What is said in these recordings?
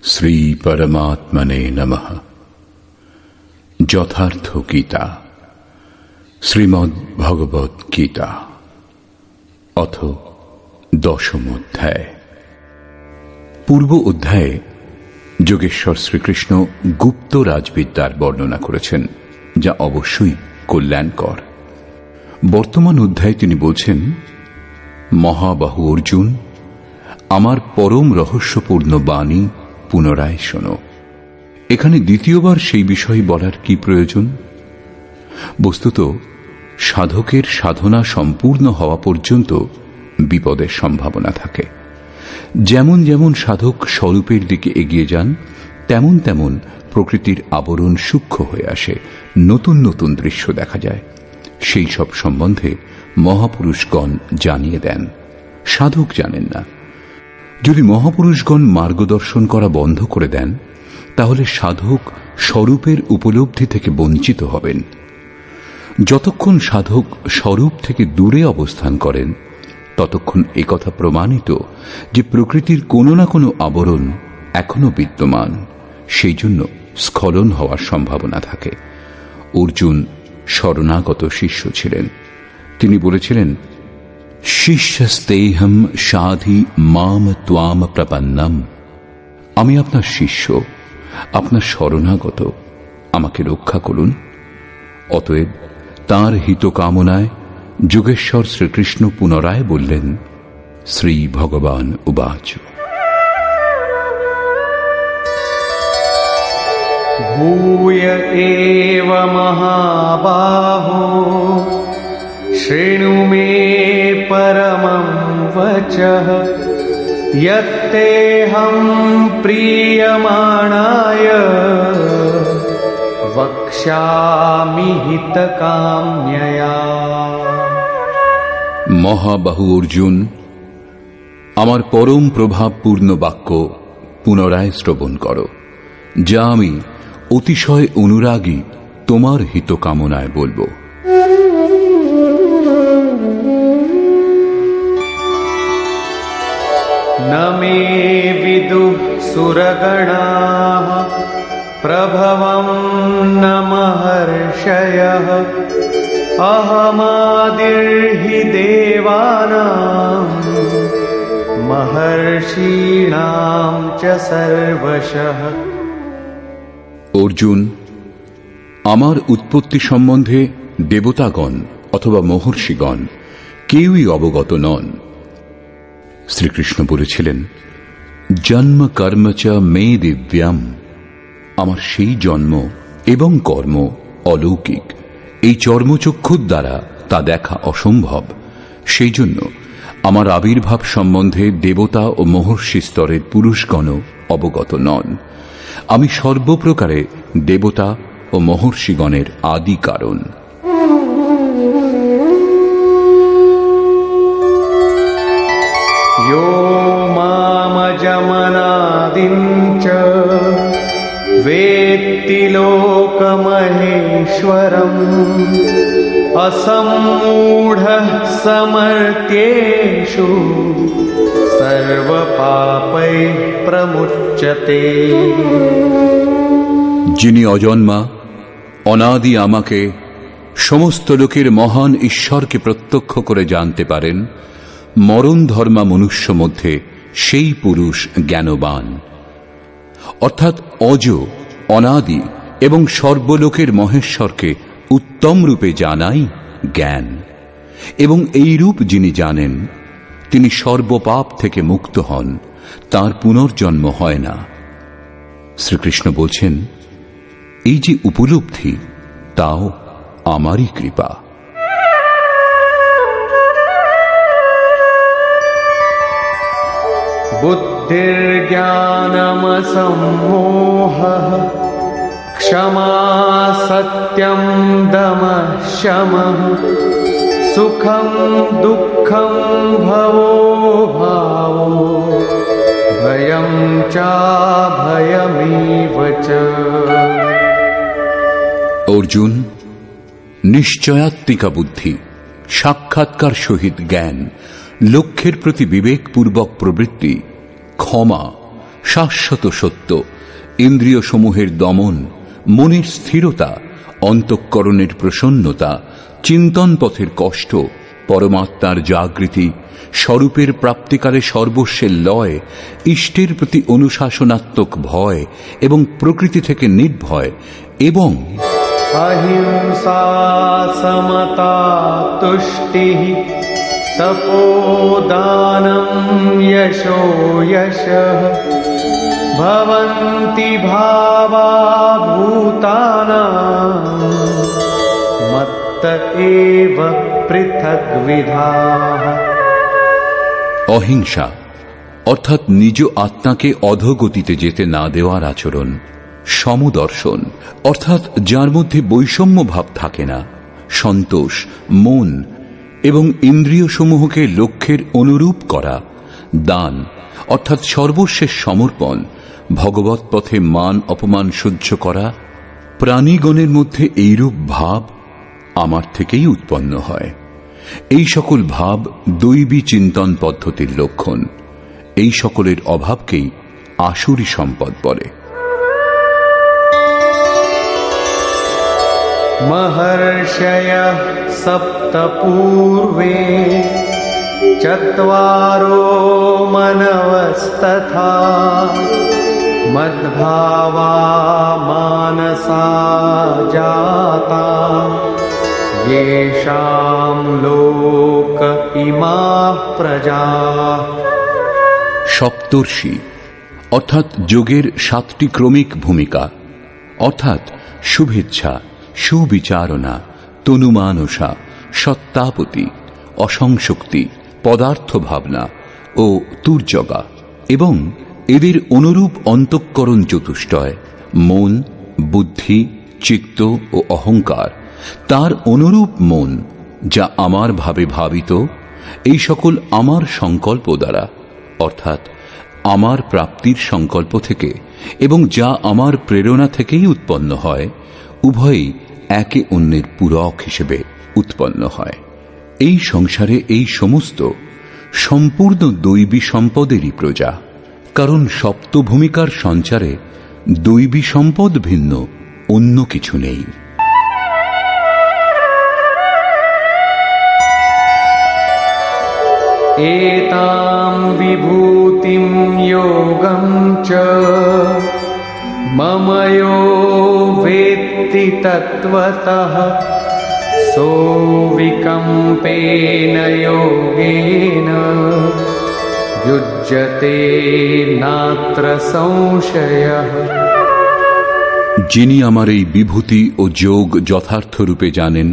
শ্রী পরমাত্মনে নমঃ। যথার্থ গীতা, শ্রীমদ্ ভগবৎ গীতা, অথ দশম অধ্যায়। পূর্ব অধ্যায়ে যোগেশ্বর শ্রীকৃষ্ণ গুপ্ত রাজবিদ্যার বর্ণনা করেছেন, যা অবশ্যই কল্যাণকর। বর্তমান অধ্যায়ে তিনি বলছেন, মহাবাহু অর্জুন, আমার পরম রহস্যপূর্ণ বাণী পুনরায় শোনো। এখানে দ্বিতীয়বার সেই বিষয় বলার কি প্রয়োজন? বস্তুত সাধকের সাধনা সম্পূর্ণ হওয়া পর্যন্ত বিপদের সম্ভাবনা থাকে। যেমন যেমন সাধক স্বরূপের দিকে এগিয়ে যান, তেমন তেমন প্রকৃতির আবরণ সূক্ষ্ম হয়ে আসে, নতুন নতুন দৃশ্য দেখা যায়। সেই সব সম্বন্ধে মহাপুরুষগণ জানিয়ে দেন, সাধক জানেন না। যদি মহাপুরুষগণ মার্গদর্শন করা বন্ধ করে দেন, তাহলে সাধক স্বরূপের উপলব্ধি থেকে বঞ্চিত হবেন। যতক্ষণ সাধক স্বরূপ থেকে দূরে অবস্থান করেন, ততক্ষণ একথা প্রমাণিত যে প্রকৃতির কোনো না কোনো আবরণ এখনো বিদ্যমান, সেই জন্য স্খলন হওয়ার সম্ভাবনা থাকে। অর্জুন শরণাগত শিষ্য ছিলেন। তিনি বলেছিলেন, শিষ্যস্তেহম সাধি মাম ত্বাম প্রপন্নম। আমি আপনার শিষ্য, আপনার শরণাগত, আমাকে রক্ষা করুন। অতএব তাঁর হিত কামনায় যোগেশ্বর শ্রীকৃষ্ণ পুনরায় বললেন, শ্রী ভগবান উবাচ, ভূয় এব মহাবাহো শৃণু মে পরমং বচঃ যত্তেহং প্রিয়মাণায় বক্ষ্যামি হিতকাম্যয়া। মহাবাহু অর্জুন, আমার পরম প্রভাবপূর্ণ বাক্য পুনরায় শ্রবণ করো, যা আমি অতিশয় অনুরাগী তোমার হিত কামনায় বলবো। ন মে বিদুঃ সুরগণাঃ প্রভবং ন মহর্ষয়ঃ অহমাদির্হি দেবানাং মহর্ষীণাং চ সর্বশঃ। অর্জুন, আমার উৎপত্তি সম্বন্ধে দেবতাগণ অথবা মহর্ষিগণ কেউই অবগত নন। শ্রীকৃষ্ণ বলেছিলেন, জন্ম কর্ম চ মে দিব্যাম। আমার সেই জন্ম এবং কর্ম অলৌকিক, এই চর্মচক্ষুর দ্বারা তা দেখা অসম্ভব। সেই জন্য আমার আবির্ভাব সম্বন্ধে দেবতা ও মহর্ষি স্তরের পুরুষগণও অবগত নন। আমি সর্বপ্রকারে দেবতা ও মহর্ষিগণের আদি কারণ। यो मामजमनादिं च वेत्ति लोकमहेश्वरम् असम्मूढः समर्थ्येषु सर्वपापैः प्रमुच्यते। যিনি অজন্মা অনাদি আমাকে সমস্ত লোকের মহান ঈশ্বরকে প্রত্যক্ষ করে জানতে পারেন, মরণ ধর্মা মনুষ্য মধ্যে সেই পুরুষ জ্ঞানবান। অর্থাৎ অজ, অনাদি এবং সর্বলোকের মহেশ্বরকে উত্তম রূপে জানাই জ্ঞান। এবং এই রূপ যিনি জানেন, তিনি সর্বপাপ থেকে মুক্ত হন, তার পুনর্জন্ম হয় না। শ্রীকৃষ্ণ বলছেন, এই যে উপলব্ধি, তাও আমারই কৃপা। बुद्धिर्ज्ञानमसम्मोहः क्षमा सत्यं दमः शमः सुखं दुःखं भवो भावो भयं चाभयमेव च। অর্জুন, নিশ্চয়াত্মিকা বুদ্ধি, সাক্ষাৎকার সহিত জ্ঞান, লক্ষ্যের প্রতি বিবেকপূর্বক প্রবৃত্তি, ক্ষমা, শাশ্বত সত্য, ইন্দ্রিয় সমূহের দমন, মনের স্থিরতা, অন্তঃকরণের প্রসন্নতা, চিন্তন পথের কষ্ট, পরমাত্মার জাগৃতি, স্বরূপের প্রাপ্তিকালে সর্বস্বের লয়, ইষ্টের প্রতি অনুশাসনাত্মক ভয় এবং প্রকৃতি থেকে নির্ভয়, এবং অহিংসা সমতা তুষ্টিঃ তপোদানম যশো যশঃ ভবন্তি ভাবা ভূতানাং মত্ত এব পৃথগ্বিধাঃ। অহিংসা অর্থাৎ নিজ আত্মাকে অধোগতিতে যেতে না দেওয়ার আচরণ, সমদর্শন অর্থাৎ যার মধ্যে বৈষম্য ভাব থাকে না, সন্তোষ, মন এবং ইন্দ্রিয় সমূহকে লক্ষ্যের অনুরূপ করা, দান অর্থাৎ সর্বশেষ সমর্পণ, ভগবৎ পথে মান অপমান সহ্য করা, প্রাণীগণের মধ্যে এইরূপ ভাব আমার থেকেই উৎপন্ন হয়। এই সকল ভাব দৈবী চিন্তন পদ্ধতির লক্ষণ। এই সকলের অভাবকেই আসুরী সম্পদ বলে। महर्षयः सप्त पूर्वे चत्वारो मनवस्तथा मद्भावा मानसा जाता येषां लोक इमाः प्रजाः। সপ্তর্ষি অর্থাৎ যোগের 7টি ক্রমিক ভূমিকা, অর্থাৎ শুভেচ্ছা, সুবিচারণা, তনুমানসা, সত্তাপতি, অসংশক্তি, পদার্থ ভাবনা ও তুর্যগা, এবং এদের অনুরূপ অন্তঃকরণ চতুষ্টয়, মন, বুদ্ধি, চিত্ত ও অহংকার, তার অনুরূপ মন যা আমার ভাবে ভাবিত, এই সকল আমার সংকল্প দ্বারা অর্থাৎ আমার প্রাপ্তির সংকল্প থেকে এবং যা আমার প্রেরণা থেকেই উৎপন্ন হয়, উভয়ই একে অন্যের পূরক হিসেবে উৎপন্ন হয়। এই সংসারে এই সমস্ত সম্পূর্ণ দৈবী সম্পদেরই প্রজা, কারণ সপ্তভূমিকার সঞ্চারে দৈবী সম্পদ ভিন্ন অন্য কিছু নেই। एतां विभूतिं योगं च मम यो वेत्ति तत्त्वतः सोऽविकम्पेन योगेन युज्यते नात्र संशयः। যিনি আমার এই বিভূতি ও যোগ যথার্থ রূপে জানেন,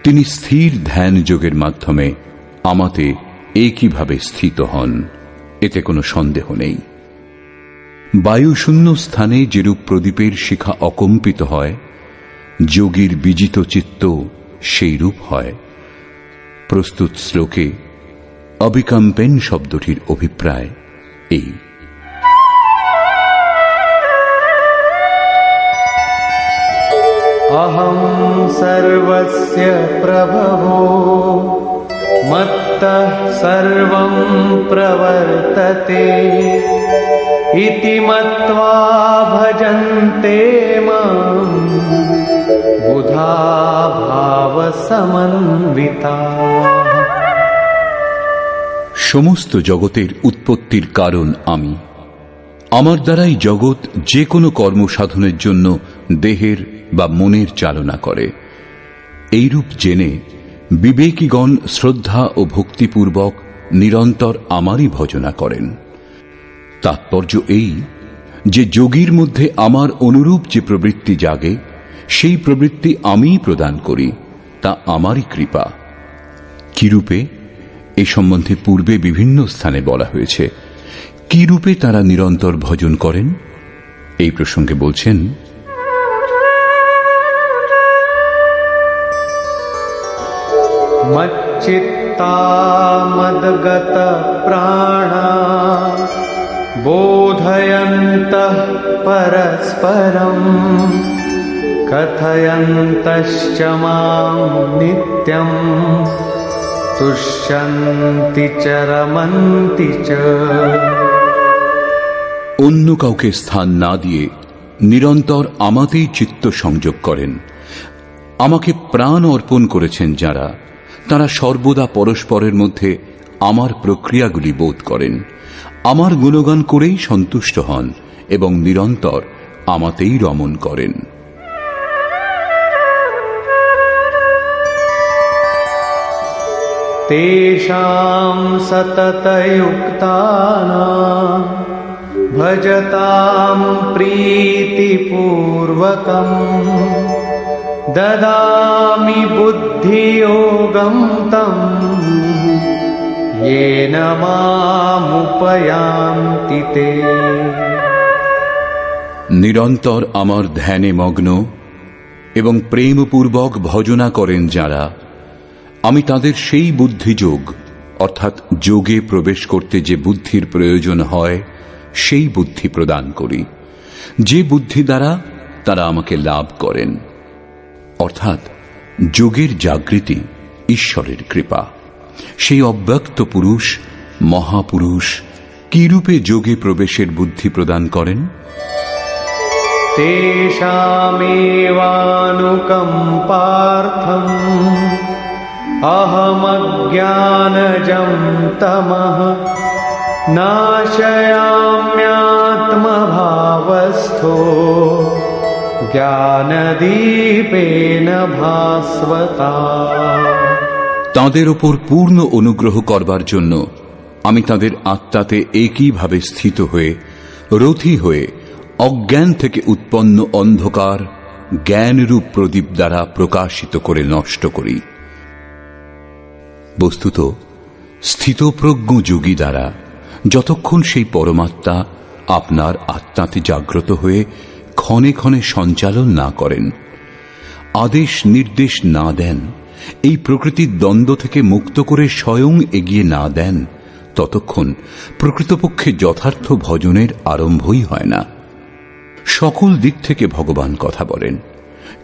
তিনি স্থির ধ্যান যোগের মাধ্যমে আমাতে একইভাবে স্থিত হন, এতে কোনো সন্দেহ নেই। বায়ুশূন্য স্থানে যেরূপ প্রদীপের শিখা অকম্পিত হয়, যোগীর বিজিত চিত্ত সেই রূপ হয়। প্রস্তুত শ্লোকে অবিকম্পেন শব্দটির অভিপ্রায় এই। अहं सर्वस्य प्रभवो मत्तः सर्वं प्रवर्तते इति मत्वा भजन्ते मां बुधा भावसमन्विताः। সমস্ত জগতের উৎপত্তির কারণ আমি। আমার দ্বারাই জগৎ যে কোনো কর্ম সাধনের জন্য দেহের বা মনের চালনা করে। এইরূপ জেনে বিবেকীগণ শ্রদ্ধা ও ভক্তিপূর্বক নিরন্তর আমারই ভজনা করেন। তাৎপর্য এই যে যোগীর মধ্যে আমার অনুরূপ যে প্রবৃত্তি জাগে, সেই প্রবৃত্তি আমিই প্রদান করি, তা আমারই কৃপা। কিরূপে এই সম্বন্ধে পূর্বে বিভিন্ন স্থানে বলা হয়েছে। কি রূপে তারা নিরন্তর ভজন করেন এই প্রসঙ্গে বলছেন, मच्चित्ता मद्गत प्राणा बोधयन्तः परस्परम् कथयन्तश्च मां नित्यम् तुष्यन्ति च रमन्ति च। অন্য কাউকে স্থান না দিয়ে নিরন্তর আমাতেই চিত্ত সংযোগ করেন, আমাকে প্রাণ অর্পণ করেছেন যারা, তারা সর্বদা পরস্পরের মধ্যে আমার প্রক্রিয়াগুলি বোধ করেন, আমার গুণগান করেই সন্তুষ্ট হন এবং নিরন্তর আমাতেই রমণ করেন। তেষাং সততযুক্তানাং ভজতাম প্রীতিপূর্বকম দদামি বুদ্ধিযোগং তম येन मामुपयान्ति ते। নিরন্তর আমার ধ্যানে মগ্ন এবং প্রেমপূর্বক ভজনা করেন যারা, আমি তাদের সেই বুদ্ধিযোগ অর্থাৎ যোগে প্রবেশ করতে যে বুদ্ধির প্রয়োজন হয় সেই বুদ্ধি প্রদান করি, যে বুদ্ধি দ্বারা তারা আমাকে লাভ করেন। অর্থাৎ যোগের জাগৃতি ঈশ্বরের কৃপা। সেই অব্যক্ত পুরুষ মহাপুরুষ কি রূপে যোগে প্রবেশের বুদ্ধি প্রদান করেন? তেষামেবানুকম্পার্থম অহমজ্ঞানজং তমঃ নাশয়াম্যাত্মভাবস্থো জ্ঞানদীপেন ভাস্বতা। তাঁদের ওপর পূর্ণ অনুগ্রহ করবার জন্য আমি তাদের আত্মাতে একইভাবে স্থিত হয়ে রথী হয়ে অজ্ঞান থেকে উৎপন্ন অন্ধকার জ্ঞানরূপ প্রদীপ দ্বারা প্রকাশিত করে নষ্ট করি। বস্তুত স্থিতপ্রজ্ঞ যোগী দ্বারা যতক্ষণ সেই পরমাত্মা আপনার আত্মাতে জাগ্রত হয়ে ক্ষণে ক্ষণে সঞ্চালন না করেন, আদেশ নির্দেশ না দেন, এই প্রকৃতির দ্বন্দ্ব থেকে মুক্ত করে স্বয়ং এগিয়ে না দেন, ততক্ষণ প্রকৃতপক্ষে যথার্থ ভজনের আরম্ভই হয় না। সকল দিক থেকে ভগবান কথা বলেন,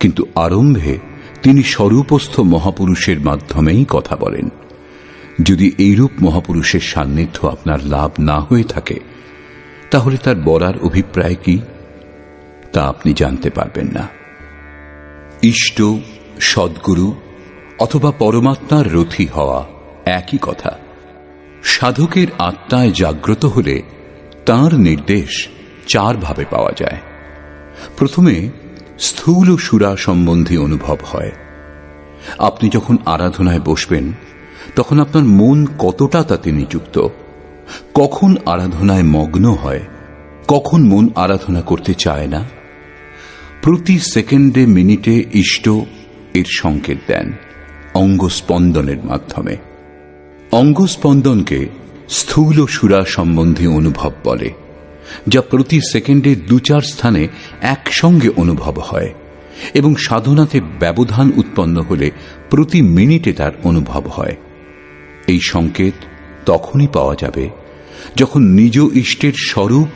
কিন্তু আরম্ভে তিনি স্বরূপস্থ মহাপুরুষের মাধ্যমেই কথা বলেন। যদি এইরূপ মহাপুরুষের সান্নিধ্য আপনার লাভ না হয়ে থাকে, তাহলে তার বলার অভিপ্রায় কি তা আপনি জানতে পারবেন না। ইষ্ট, সদ্গুরু অথবা পরমাত্মার রথী হওয়া একই কথা। সাধকের আত্মায় জাগ্রত হলে তাঁর নির্দেশ চার ভাবে পাওয়া যায়। প্রথমে স্থূল সুরা সম্বন্ধী অনুভব হয়। আপনি যখন আরাধনায় বসবেন তখন আপনার মন কতটা তাতে নিযুক্ত, কখন আরাধনায় মগ্ন হয়, কখন মন আরাধনা করতে চায় না, প্রতি সেকেন্ডে মিনিটে ইষ্ট এর সংকেত দেন অঙ্গস্পন্দনের মাধ্যমে। অঙ্গস্পন্দনকে স্থূল সুরা সম্বন্ধী অনুভব বলে, যা প্রতি সেকেন্ডে ২-৪ স্থানে একসঙ্গে অনুভব হয় এবং সাধনাতে ব্যবধান উৎপন্ন হলে প্রতি মিনিটে তার অনুভব হয়। এই সংকেত তখনই পাওয়া যাবে যখন নিজ ইষ্টের স্বরূপ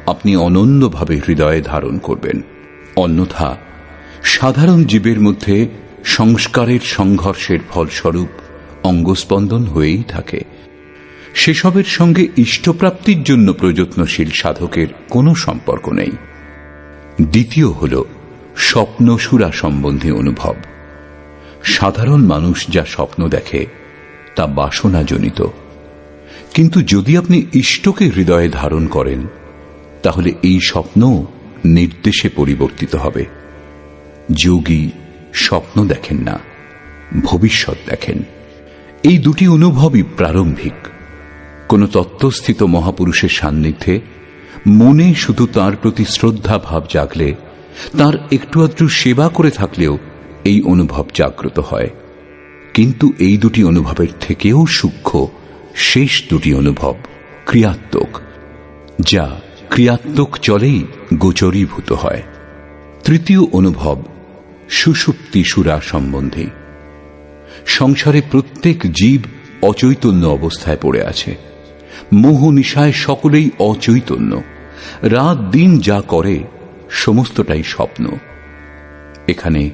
আপনি অনন্যভাবে হৃদয়ে ধারণ করবেন। অন্যথা সাধারণ জীবের মধ্যে সংস্কারের সংঘর্ষের ফলস্বরূপ অঙ্গস্পন্দন হয়েই থাকে। সেসবের সঙ্গে ইষ্টপ্রাপ্তির জন্য প্রযত্নশীল সাধকের কোনো সম্পর্ক নেই। দ্বিতীয় হল স্বপ্ন সুরা সম্বন্ধী অনুভব। সাধারণ মানুষ যা স্বপ্ন দেখে তা বাসনাজনিত, কিন্তু যদি আপনি ইষ্টকে হৃদয়ে ধারণ করেন তাহলে এই স্বপ্ন নির্দেশে পরিবর্তিত হবে। যোগী স্বপ্ন দেখেন না, ভবিষ্যৎ দেখেন। এই দুটি অনুভবই প্রারম্ভিক। কোন তত্ত্বস্থিত মহাপুরুষের সান্নিধ্যে মনে শুধু তাঁর প্রতি শ্রদ্ধা ভাব জাগলে, তাঁর একটু আধটু সেবা করে থাকলেও এই অনুভব জাগ্রত হয়। কিন্তু এই দুটি অনুভবের থেকেও সূক্ষ্ম শেষ দুটি অনুভব ক্রিয়াত্মক, যা ক্রিয়াত্মক চলেই গোচরীভূত হয়। তৃতীয় অনুভব সুষুপ্তি সুরা সম্বন্ধী। সংসারে প্রত্যেক জীব অচৈতন্য অবস্থায় পড়ে আছে। মোহ নিশায় সকলেই অচৈতন্য। রাত দিন যা করে সমস্তটাই স্বপ্ন। এখানে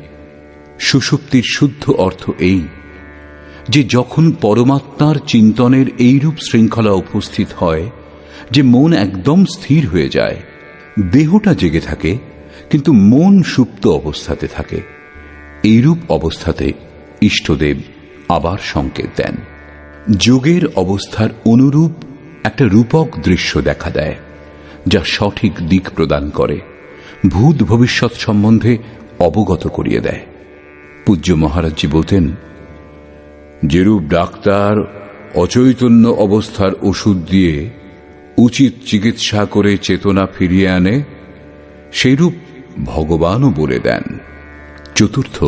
সুষুপ্তির শুদ্ধ অর্থ এই যে যখন পরমাত্মার চিন্তনের এইরূপ শৃঙ্খলা উপস্থিত হয়, যে মন একদম স্থির হয়ে যায়, দেহটা জেগে থাকে কিন্তু মন সুপ্ত অবস্থাতে থাকে। এইরূপ অবস্থাতে ইষ্টদেব আবার সংকেত দেন। যোগের অবস্থার অনুরূপ একটা রূপক দৃশ্য দেখা দেয়, যা সঠিক দিক প্রদান করে, ভূত ভবিষ্যৎ সম্বন্ধে অবগত করিয়ে দেয়। পূজ্য মহারাজজি বলতেন, যেরূপ ডাক্তার অচৈতন্য অবস্থার ওষুধ দিয়ে উচিত চিকিৎসা করে চেতনা ফিরিয়ে আনে, সেইরূপ ভগবানও বলে দেন। চতুর্থ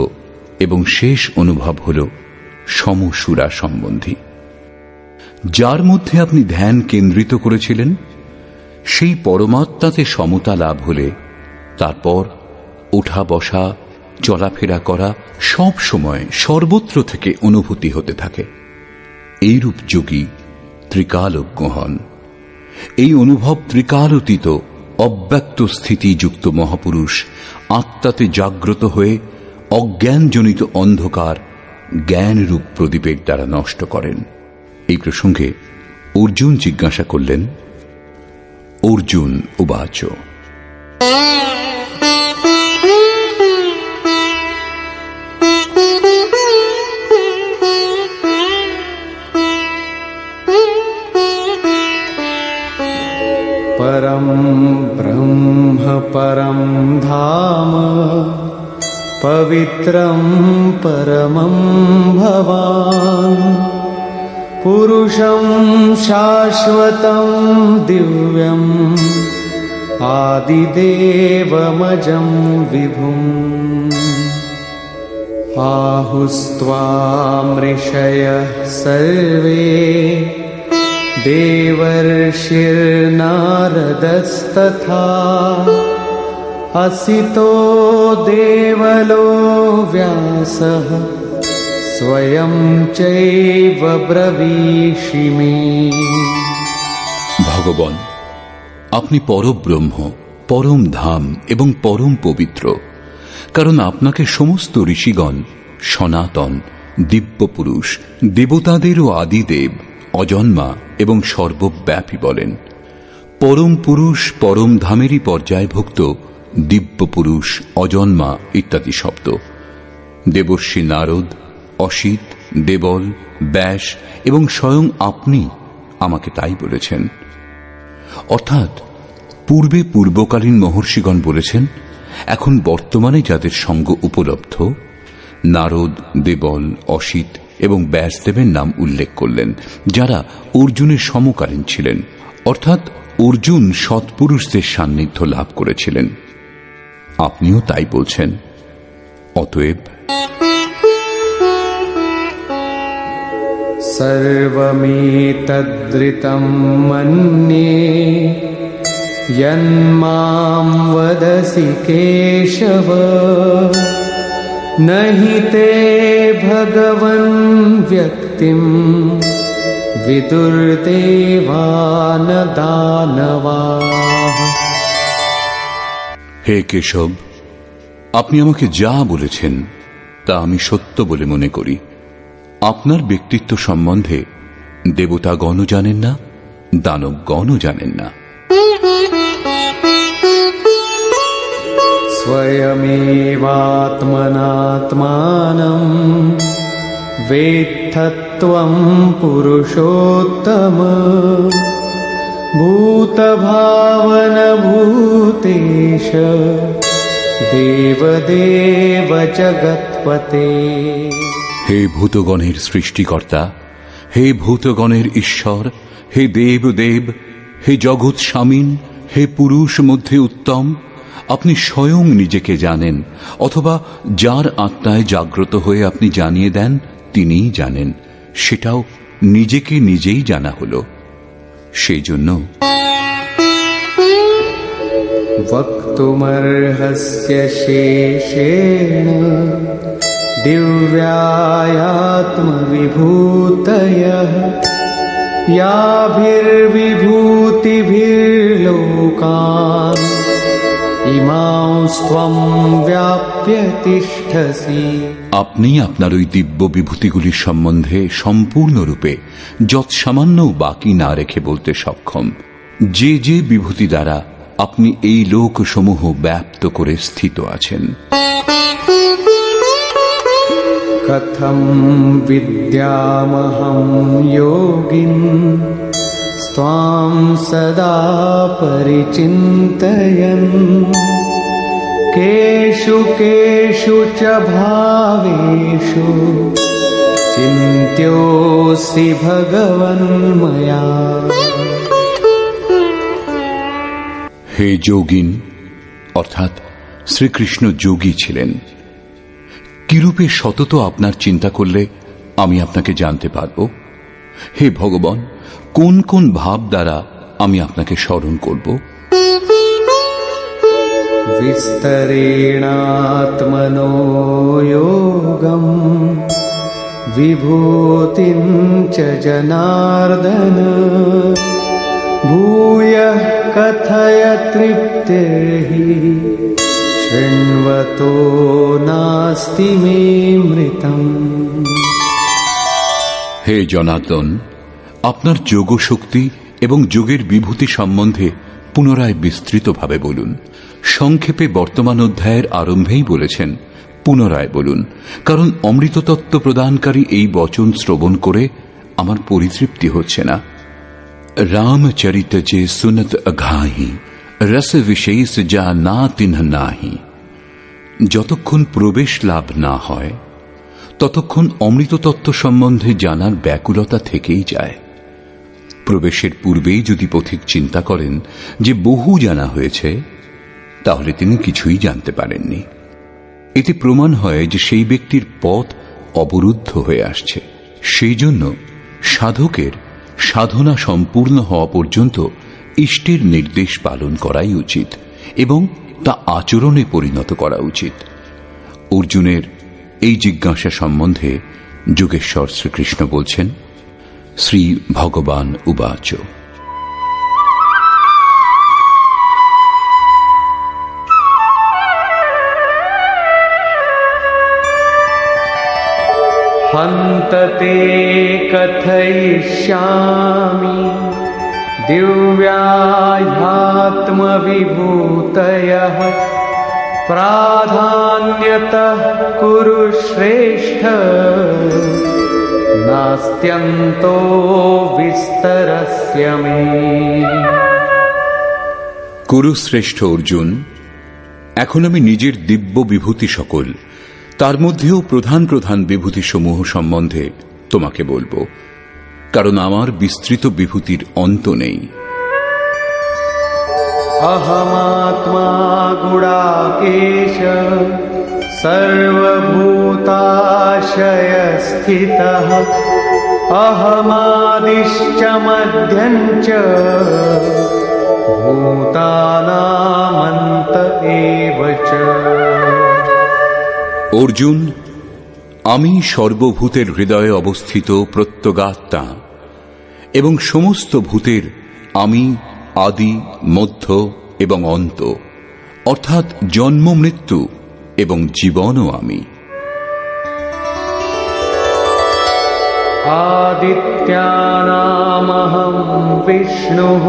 এবং শেষ অনুভব হল সমসুরা সম্বন্ধী। যার মধ্যে আপনি ধ্যান কেন্দ্রিত করেছিলেন, সেই পরমাত্মাতে সমতা লাভ হলে তারপর ওঠা বসা চলাফেরা করা সব সময় সর্বত্র থেকে অনুভূতি হতে থাকে। এইরূপ যোগী ত্রিকালজ্ঞ হন। এই অনুভব ত্রিকালতীত অব্যক্ত স্থিতিযুক্ত মহাপুরুষ আত্মাতে জাগ্রত হয়ে অজ্ঞানজনিত অন্ধকার জ্ঞানরূপ প্রদীপের দ্বারা নষ্ট করেন। এই প্রসঙ্গে অর্জুন জিজ্ঞাসা করলেন, অর্জুন উবাচ, परं ब्रह्म परं धाम पवित्रं परमं भवान् पुरुषं शाश्वतं दिव्यम् आदिदेवमजं विभुम् आहुस्त्वां ऋषयः सर्वे देवर्षिर्नारदस्तथा असितो देवलो व्यासः स्वयं चैव ब्रवीषि मे। ভগবান, আপনি পরব্রহ্ম, পরম ধাম এবং পরম পবিত্র, কারণ আপনাকে সমস্ত ঋষিগণ সনাতন, দিব্য পুরুষ, দেবতাদেরও আদিদেব, অজন্মা এবং সর্বব্যাপী বলেন। পরম পুরুষ পরম ধামেরই পর্যায়ভুক্ত দিব্য পুরুষ, অজন্মা ইত্যাদি শব্দ দেবর্ষি নারদ, অসিত, দেবল, ব্যাস এবং স্বয়ং আপনি আমাকে তাই বলেছেন। অর্থাৎ পূর্বে পূর্বকালীন মহর্ষিগণ বলেছেন, এখন বর্তমানে যাদের সঙ্গ উপলব্ধ, নারদ, দেবল, অসিত এবং ব্যাসদেবের নাম উল্লেখ করলেন, যারা অর্জুনের সমকালীন ছিলেন। অর্থাৎ অর্জুন সৎপুরুষদের সান্নিধ্য লাভ করেছিলেন। আপনিও তাই বলছেন। অতএব सर्वमेतद्ऋतं मन्ये यन्मां वदसि केशव न हि ते भगवन् व्यक्तिं विदुर्देवान दानवाः। হে কেশব, আপনি আমাকে যা বলেছেন তা আমি সত্য বলে মনে করি। আপনার ব্যক্তিত্ব সম্বন্ধে দেবতাগণও জানেন না, দানবগণও জানেন না। स्वयमेवात्मनात्मानं वेत्थत्वं पुरुषोत्तम भूतभावनभूतेश देवदेव जगत्पते। হে ভূতগণের সৃষ্টিকর্তা, হে ভূতগণের ঈশ্বর, হে দেবদেব, হে জগৎ স্বামীন, হে পুরুষ মধ্যে উত্তম, আপনি স্বয়ং নিজেকে জানেন, অথবা যার আত্মায় জাগ্রত হয়ে আপনি জানিয়ে দেন তিনিই জানেন। সেটাও নিজেকে নিজেই জানা হল। সেই জন্য वक्तुमर्हस्य शेषेण दिव्यायात्मविभूतयः याभिर्विभूतिभिर्लोकान् इमांस्त्वं व्याप्य तिष्ठसि। আপনি আপনার ওই দিব্য বিভূতিগুলির সম্বন্ধে সম্পূর্ণরূপে যৎসামান্য বাকি না রেখে বলতে সক্ষম। যে যে বিভূতি দ্বারা আপনি এই লোকসমূহ ব্যাপ্ত করে স্থিত আছেন। কথম বিদ্যামহং যোগিন স্ত্বাম সদা পরিচিন্তয়ন কেষু কেষু চ ভাবেষু চিন্ত্যোऽসি ভগবন ময়া। হে যোগিন, অর্থাৎ শ্রীকৃষ্ণ যোগী ছিলেন। কিরূপে সতত আপনার চিন্তা করলে আমি আপনাকে জানতে পারব? হে ভগবান, কোন কোন ভাব দ্বারা আমি আপনাকে স্মরণ করব? বিস্তরেণাত্মনো যোগম বিভূতিম চ জনার্দন ভূয়ঃ কথয় তৃপ্তির্হি শৃণ্বতো নাস্তি মে মৃতম। হে জনার্দন, আপনার যোগ শক্তি এবং যোগের বিভূতি সম্বন্ধে পুনরায় বিস্তৃতভাবে বলুন। সংক্ষেপে বর্তমান অধ্যায়ের আরম্ভেই বলেছেন, পুনরায় বলুন, কারণ অমৃততত্ত্ব প্রদানকারী এই বচন শ্রবণ করে আমার পরিতৃপ্তি হচ্ছে না। রামচরিত যে সুনত অঘাহি রস বিশেষ যা না তিন্হ নাহি। যতক্ষণ প্রবেশ লাভ না হয় ততক্ষণ অমৃততত্ত্ব সম্বন্ধে জানার ব্যাকুলতা থেকেই যায়। প্রবেশের পূর্বেই যদি পথিক চিন্তা করেন যে বহু জানা হয়েছে, তাহলে তিনি কিছুই জানতে পারেননি। এতে প্রমাণ হয় যে সেই ব্যক্তির পথ অবরুদ্ধ হয়ে আসছে। সেই জন্য সাধকের সাধনা সম্পূর্ণ হওয়া পর্যন্ত ইষ্টের নির্দেশ পালন করাই উচিত এবং তা আচরণে পরিণত করা উচিত। অর্জুনের এই জিজ্ঞাসা সম্বন্ধে যোগেশ্বর শ্রীকৃষ্ণ বলছেন, শ্রী ভগবান উবাচ হন্ততে কথয়িষ্যামি দিব্যাধ্যাত্মবিভূতয়ঃ প্রাধান্যতঃ কুরু শ্রেষ্ঠ নাস্ত্যন্তো বিস্তরস্য মে। কুরুশ্রেষ্ঠ অর্জুন, এখন আমি নিজের দিব্য বিভূতি সকল, তার মধ্যেও প্রধান প্রধান বিভূতিসমূহ সম্বন্ধে তোমাকে বলবো, কারণ আমার বিস্তৃত বিভূতির অন্ত নেই। অহমাত্মা গুড়াকেশ সর্বভূতাশয়স্থিতঃ অহমাদিশ্চ মধ্যঞ্চ ভূতানামন্ত এব চ। অর্জুন, আমি সর্বভূতের হৃদয়ে অবস্থিত প্রত্যগাত্মা এবং সমস্ত ভূতের আমি আদি, মধ্য এবং অন্ত, অর্থাৎ জন্ম, মৃত্যু এবং জীবনও আমি। আদিত্যানামহং বিষ্ণুঃ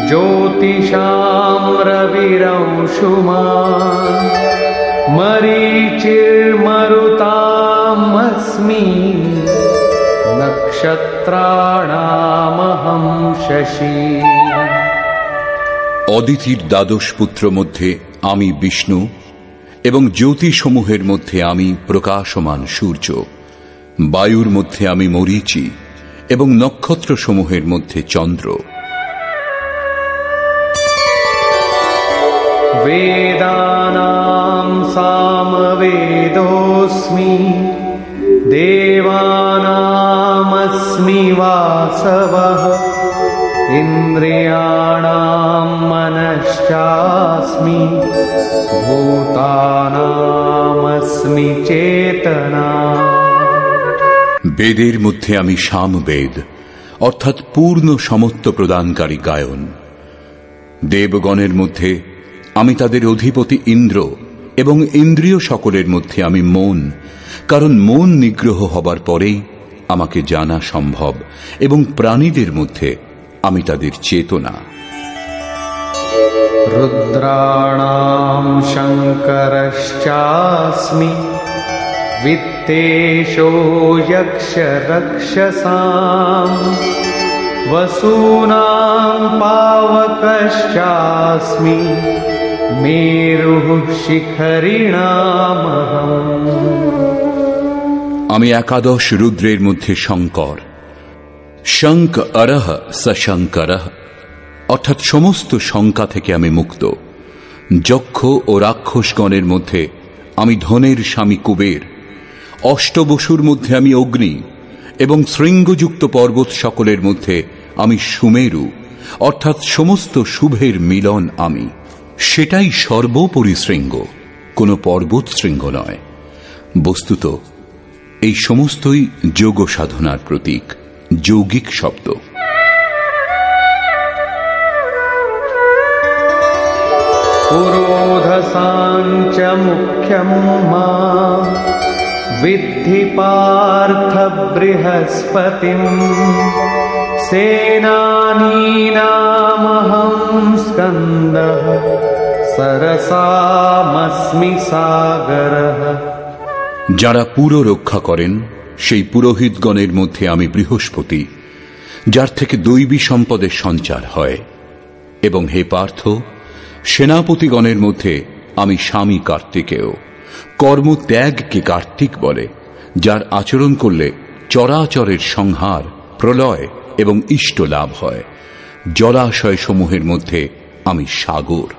জ্যোতিষাং রবিরংশুমাन् মরীচির্মরুতামস্মি নক্ষত্রাণামহং শশী। অদিতির দ্বাদশ পুত্র মধ্যে আমি বিষ্ণু এবং জ্যোতিসমূহের মধ্যে আমি প্রকাশমান সূর্য, বায়ুর মধ্যে আমি মরীচি এবং নক্ষত্রসমূহের মধ্যে চন্দ্র। বেদানাং সামবেদোস্মি দেবানামস্মি বাসবঃ ইন্দ্রিয়াণাং মনশ্চাস্মি ভূতানামস্মি চেতনা। বেদের মধ্যে আমি সামবেদ, অর্থাৎ পূর্ণ সমত্ব প্রদানকারী গায়ন। দেবগণের মধ্যে আমি তাদের অধিপতি ইন্দ্র এবং ইন্দ্রিয় সকলের মধ্যে আমি মন, কারণ মন নিগ্রহ হবার পরেই আমাকে জানা সম্ভব, এবং প্রাণীদের মধ্যে আমি তাদের চেতনা। রুদ্রাণাম শঙ্করশ্চাস্মি বিত্তেশো যক্ষ রক্ষসাম বসূনাং পাবকশ্চাস্মি মেরুঃ শিখরিণামহম। আমি একাদশ রুদ্রের মধ্যে শঙ্কর। শঙ্ক অরহ সশঙ্করঃ, অর্থাৎ সমস্ত শঙ্কা থেকে আমি মুক্ত। যক্ষ ও রাক্ষসগণের মধ্যে আমি ধনের স্বামী কুবের। অষ্টবসুর মধ্যে আমি অগ্নি, এবং শৃঙ্গযুক্ত পর্বত সকলের মধ্যে আমি সুমেরু, অর্থাৎ সমস্ত শুভের মিলন আমি। সেটাই সর্বোপরি শৃঙ্গ, কোনো পর্বত শৃঙ্গ নয়। বস্তুত এই সমস্তই যোগ সাধনার প্রতীক, যৌগিক শব্দ। পুরোধসাঞ্চ মুখ্যম মা বিদ্ধি পার্থ বৃহস্পতিম সেনানীনামহং স্কন্দঃ সরসামস্মি সাগরঃ। যারা পুর রক্ষা করেন সেই পুরোহিতগণের মধ্যে আমি বৃহস্পতি, যার থেকে দৈবী সম্পদের সঞ্চার হয়। এবং হে পার্থ, সেনাপতিগণের মধ্যে আমি স্বামী কার্তিকেয়। কর্মত্যাগকে কার্তিক বলে, যার আচরণ করলে চরাচরের সংহার, প্রলয় এবং ইষ্ট লাভ হয়। জলাশয় সমূহের মধ্যে আমি সাগর।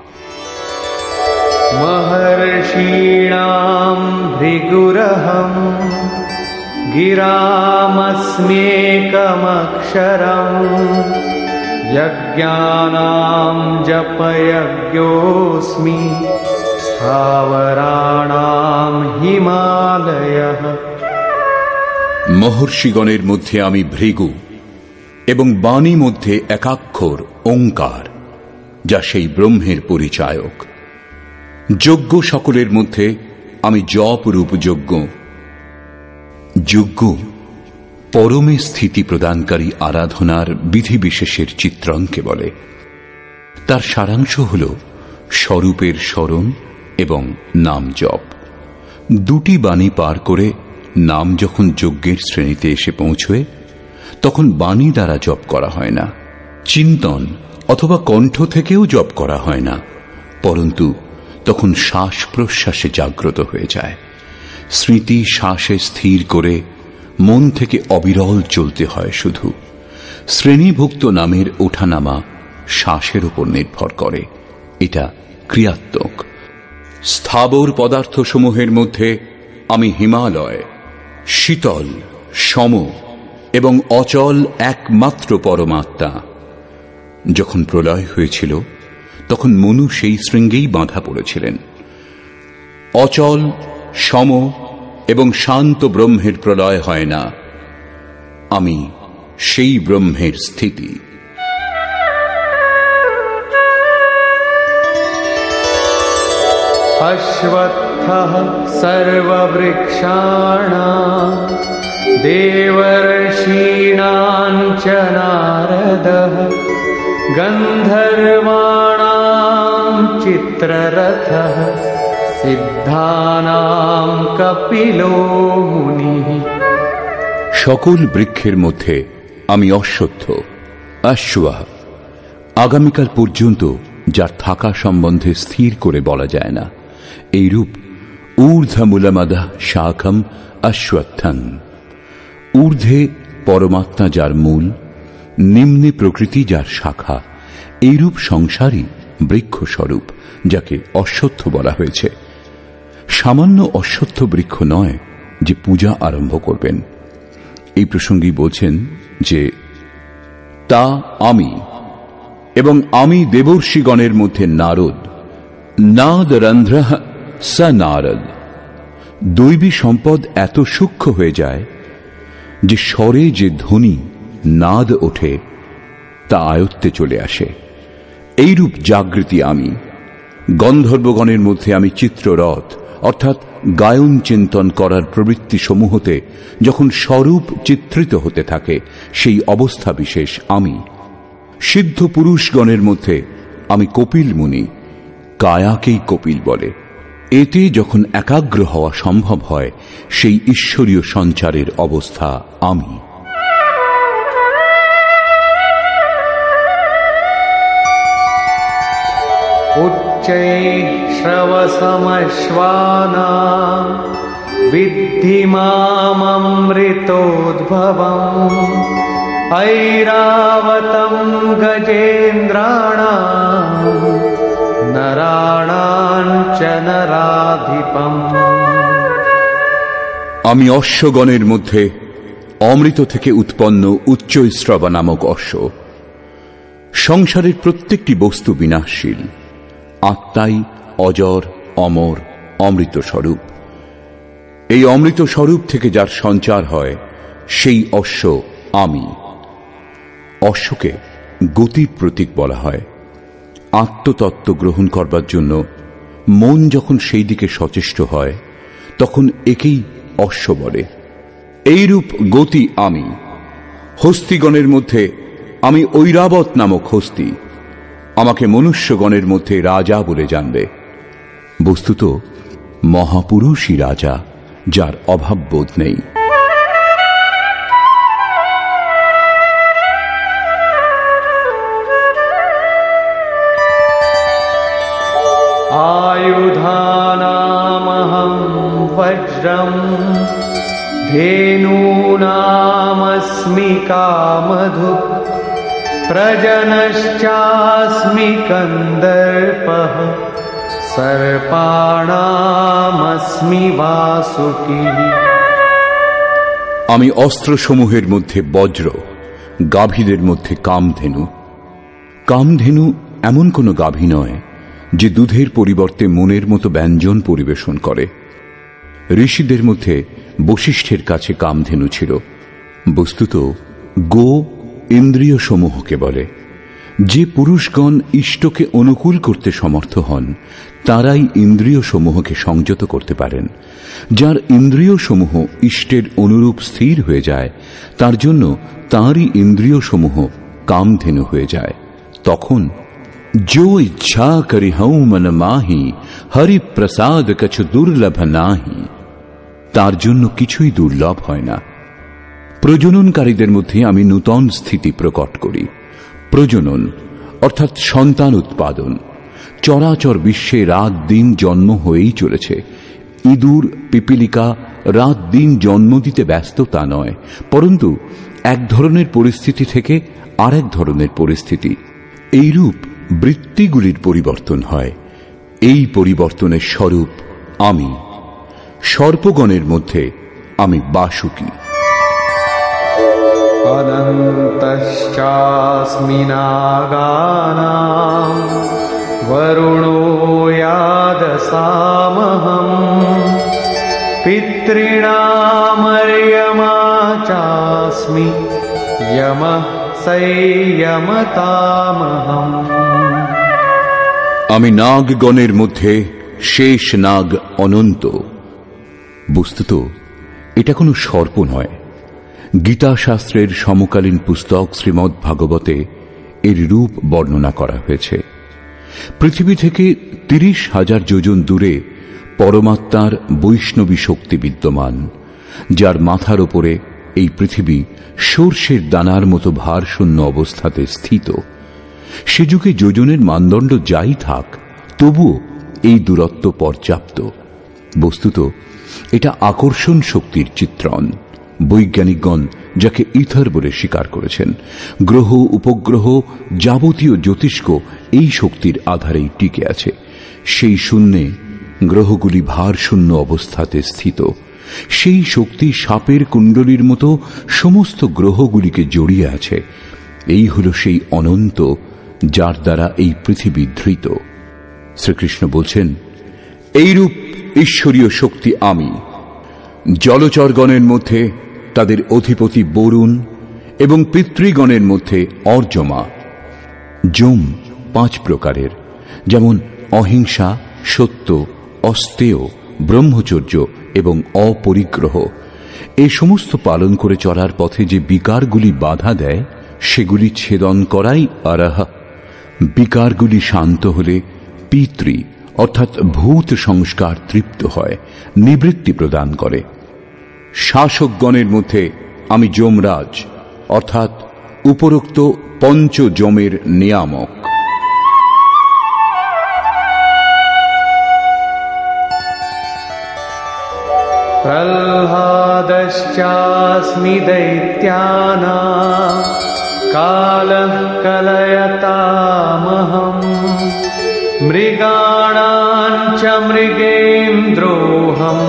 মহর্ষীণাম ভৃগুরহম গিরামস্ম্যেকমক্ষরম যজ্ঞানাম জপয়জ্ঞোস্মি স্থাবরাণাম হিমালয়ঃ। মহর্ষিগণের মধ্যে আমি ভৃগু, এবং বাণী মধ্যে একাক্ষর ওঙ্কার, যা সেই ব্রহ্মের পরিচায়ক। যজ্ঞ সকলের মধ্যে আমি জপ রূপ যজ্ঞ। যজ্ঞ পরমে স্থিতি প্রদানকারী আরাধনার বিধিবিশেষের চিত্রণকে বলে। তার সারাংশ হল স্বরূপের স্মরণ এবং নাম জপ। দুটি বাণী পার করে নাম যখন যজ্ঞের শ্রেণীতে এসে পৌঁছয়, তখন বাণী দ্বারা জপ করা হয় না, চিন্তন অথবা কণ্ঠ থেকেও জপ করা হয় না, পরন্তু তখন শ্বাস প্রশ্বাসে জাগ্রত হয়ে যায়। স্মৃতি শ্বাসে স্থির করে মন থেকে অবিরল চলতে হয় শুধু। শ্রেণীভুক্ত নামের ওঠানামা শ্বাসের উপর নির্ভর করে, এটা ক্রিয়াত্মক। স্থাবর পদার্থসমূহের মধ্যে আমি হিমালয়, শীতল, সম এবং অচল একমাত্র পরমাত্মা। যখন প্রলয় হয়েছিল তখন মনু সেই শৃঙ্গেই বাঁধা পড়েছিলেন। অচল, সম এবং শান্ত ব্রহ্মের প্রলয় হয় না, আমি সেই ব্রহ্মের স্থিতি। অশ্বত্থঃ সর্ববৃক্ষাণাং দেবর্ষীণাং চ নারদঃ গন্ধর্বাণাং চিত্ররথঃ সিদ্ধানাং কপিলো মুনিঃ। সকল বৃক্ষের মধ্যে আমি অশ্বত্থ, অশ্বাহ, আগামীকাল পর্যন্ত যার থাকা সম্বন্ধে স্থির করে বলা যায় না। এইরূপ ঊর্ধ্বমূলমদঃ শাখম অশ্বত্থং। ঊর্ধ্বে পরমাত্মা যার মূল, নিম্নে প্রকৃতি যার শাখা। এইরূপ সংসারই বৃক্ষস্বরূপ, যাকে অশ্বত্থ বলা হয়েছে। সামান্য অশ্বত্থ বৃক্ষ নয় যে পূজা আরম্ভ করবেন। এই প্রসঙ্গেই বলছেন যে তা আমি, এবং আমি দেবর্ষিগণের মধ্যে নারদ। নাদরন্ধ্র স নারদ। দৈবী সম্পদ এত সূক্ষ্ম হয়ে যায় যে স্বরে যে ধ্বনি নাদ ওঠে তা আয়ত্তে চলে আসে। এইরূপ জাগৃতি আমি। গন্ধর্বগণের মধ্যে আমি চিত্ররথ, অর্থাৎ গায়ন চিন্তন করার প্রবৃত্তি সমূহতে যখন স্বরূপ চিত্রিত হতে থাকে সেই অবস্থা বিশেষ আমি। সিদ্ধ পুরুষগণের মধ্যে আমি কপিল মুনি, কায়াকেই কপিল বলে। এতে যখন একাগ্র হওয়া সম্ভব হয়, সেই ঈশ্বরীয় সঞ্চারের অবস্থা আমি। উচ্চৈঃ শ্রবসমশ্বানাং বিদ্ধি মামৃতোদ্ভবम् ঐরাবতং গজেন্দ্রাণাং নরাণাং চ নরাধিপম। আমি অশ্বগণের মধ্যে অমৃত থেকে উৎপন্ন উচ্চৈঃশ্রবা নামক অশ্ব। সংসারের প্রত্যেকটি বস্তু বিনাশশীল, আত্মাই অজর, অমর, অমৃত স্বরূপ। এই অমৃত স্বরূপ থেকে যার সঞ্চার হয়, সেই অশ্ব আমি। অশ্বকে গতির প্রতীক বলা হয়। আত্মতত্ত্ব গ্রহণ করবার জন্য মন যখন সেই দিকে সচেষ্ট হয়, তখন একেই অশ্ব বলে। এইরূপ গতি আমি। হস্তিগণের মধ্যে আমি ঐরাবত নামক হস্তি। আমাকে মনুষ্যগণের মধ্যে রাজা বলে জানবে। বস্তুত মহাপুরুষই রাজা, যার অভাব বোধ নেই। आयुधानामहं वज्रं धेनूनामस्मि कामधुक् प्रजनश्चास्मि कन्दर्पः सर्पाणामस्मि वासुकी। আমি অস্ত্রসমূহের মধ্যে বজ্র, গাভীদের মধ্যে কামধেনু। কামধেনু এমন কোন গাভী নয় যে দুধের পরিবর্তে মনের মতো ব্যঞ্জন পরিবেশন করে। ঋষিদের মধ্যে বশিষ্ঠের কাছে কামধেনু ছিল। বস্তুত গো ইন্দ্রিয় সমূহকে বলে। যে পুরুষগণ ইষ্টকে অনুকূল করতে সমর্থ হন, তারাই ইন্দ্রিয় সমূহকে সংযত করতে পারেন। যার ইন্দ্রিয় সমূহ ইষ্টের অনুরূপ স্থির হয়ে যায়, তার জন্য তাঁরই ইন্দ্রিয় সমূহ কামধেনু হয়ে যায়। তখন जो इच्छा करि हूं मन माही, हरि प्रसाद कछु दुर्लभ नाহি। তার জন্য কিছুই দুর্লভ হয় না। প্রজননকারীদের মধ্যে আমি নূতন স্থিতি প্রকট করি। প্রজনন অর্থাৎ সন্তান উৎপাদন। চরাচর বিশ্বে রাত দিন জন্ম হয়েই চলেছে। ইঁদুর, পিপিলিকা রাত দিন জন্ম দিতে ব্যস্ত তা নয়, পরন্তু এক ধরনের পরিস্থিতি থেকে আরেক ধরনের পরিস্থিতি, এইরূপ বৃত্তিগুলির পরিবর্তন হয়। এই পরিবর্তনের স্বরূপ আমি। সর্পগণের মধ্যে আমি বাসুকি। অনন্তশ্চাস্মি নাগানাং বরুণো ইয়াদসামহং পিতॄণামর্যমা চাস্মি যমঃ সংযমতামহং। আমি নাগগণের মধ্যে শেষ নাগ অনন্ত। বস্তুত এটা কোনো সর্প নয়। গীতা শাস্ত্রের সমকালীন পুস্তক শ্রীমদ্ ভাগবতে এর রূপ বর্ণনা করা হয়েছে। পৃথিবী থেকে ৩০,০০০ যোজন দূরে পরমাত্মার বৈষ্ণবী শক্তি বিদ্যমান, যার মাথার ওপরে এই পৃথিবী সর্ষের দানার মতো ভারশূন্য অবস্থাতে স্থিত। সে যুগে যোজনের মানদণ্ড যাই থাক, তবুও এই দূরত্ব পর্যাপ্ত। বস্তুত এটা আকর্ষণ শক্তির চিত্রণ। বৈজ্ঞানিকগণ যাকে ইথার বলে স্বীকার করেছেন। গ্রহ উপগ্রহ যাবতীয় জ্যোতিষ্ক এই শক্তির আধারেই টিকে আছে। সেই শূন্যে গ্রহগুলি ভারশূন্য অবস্থাতে স্থিত। সেই শক্তি সাপের কুণ্ডলীর মতো সমস্ত গ্রহগুলিকে জড়িয়ে আছে। এই হল সেই অনন্ত, যার দ্বারা এই পৃথিবী ধৃত। শ্রীকৃষ্ণ বলছেন, এইরূপ ঈশ্বরীয় শক্তি আমি। জলচরগণের মধ্যে তাদের অধিপতি বরুণ এবং পিতৃগণের মধ্যে অর্যমা। যম 5 প্রকারের, যেমন অহিংসা, সত্য, অস্তেয়, ব্রহ্মচর্য এবং অপরিগ্রহ। এই সমস্ত পালন করে চলার পথে যে বিকারগুলি বাধা দেয়, সেগুলি ছেদন করাই আরাহ। বিকারগুলি শান্ত হলে পিতৃ অর্থাৎ ভূত সংস্কার তৃপ্ত হয়, নিবৃত্তি প্রদান করে। শাসকগণের মধ্যে আমি যমরাজ অর্থাৎ উপরোক্ত পঞ্চ যমের নিয়ামক। प्रह्लादश्चास्मि दैत्यानां कालः कलयतामहम् मृगाणां च मृगेन्द्रोऽहम्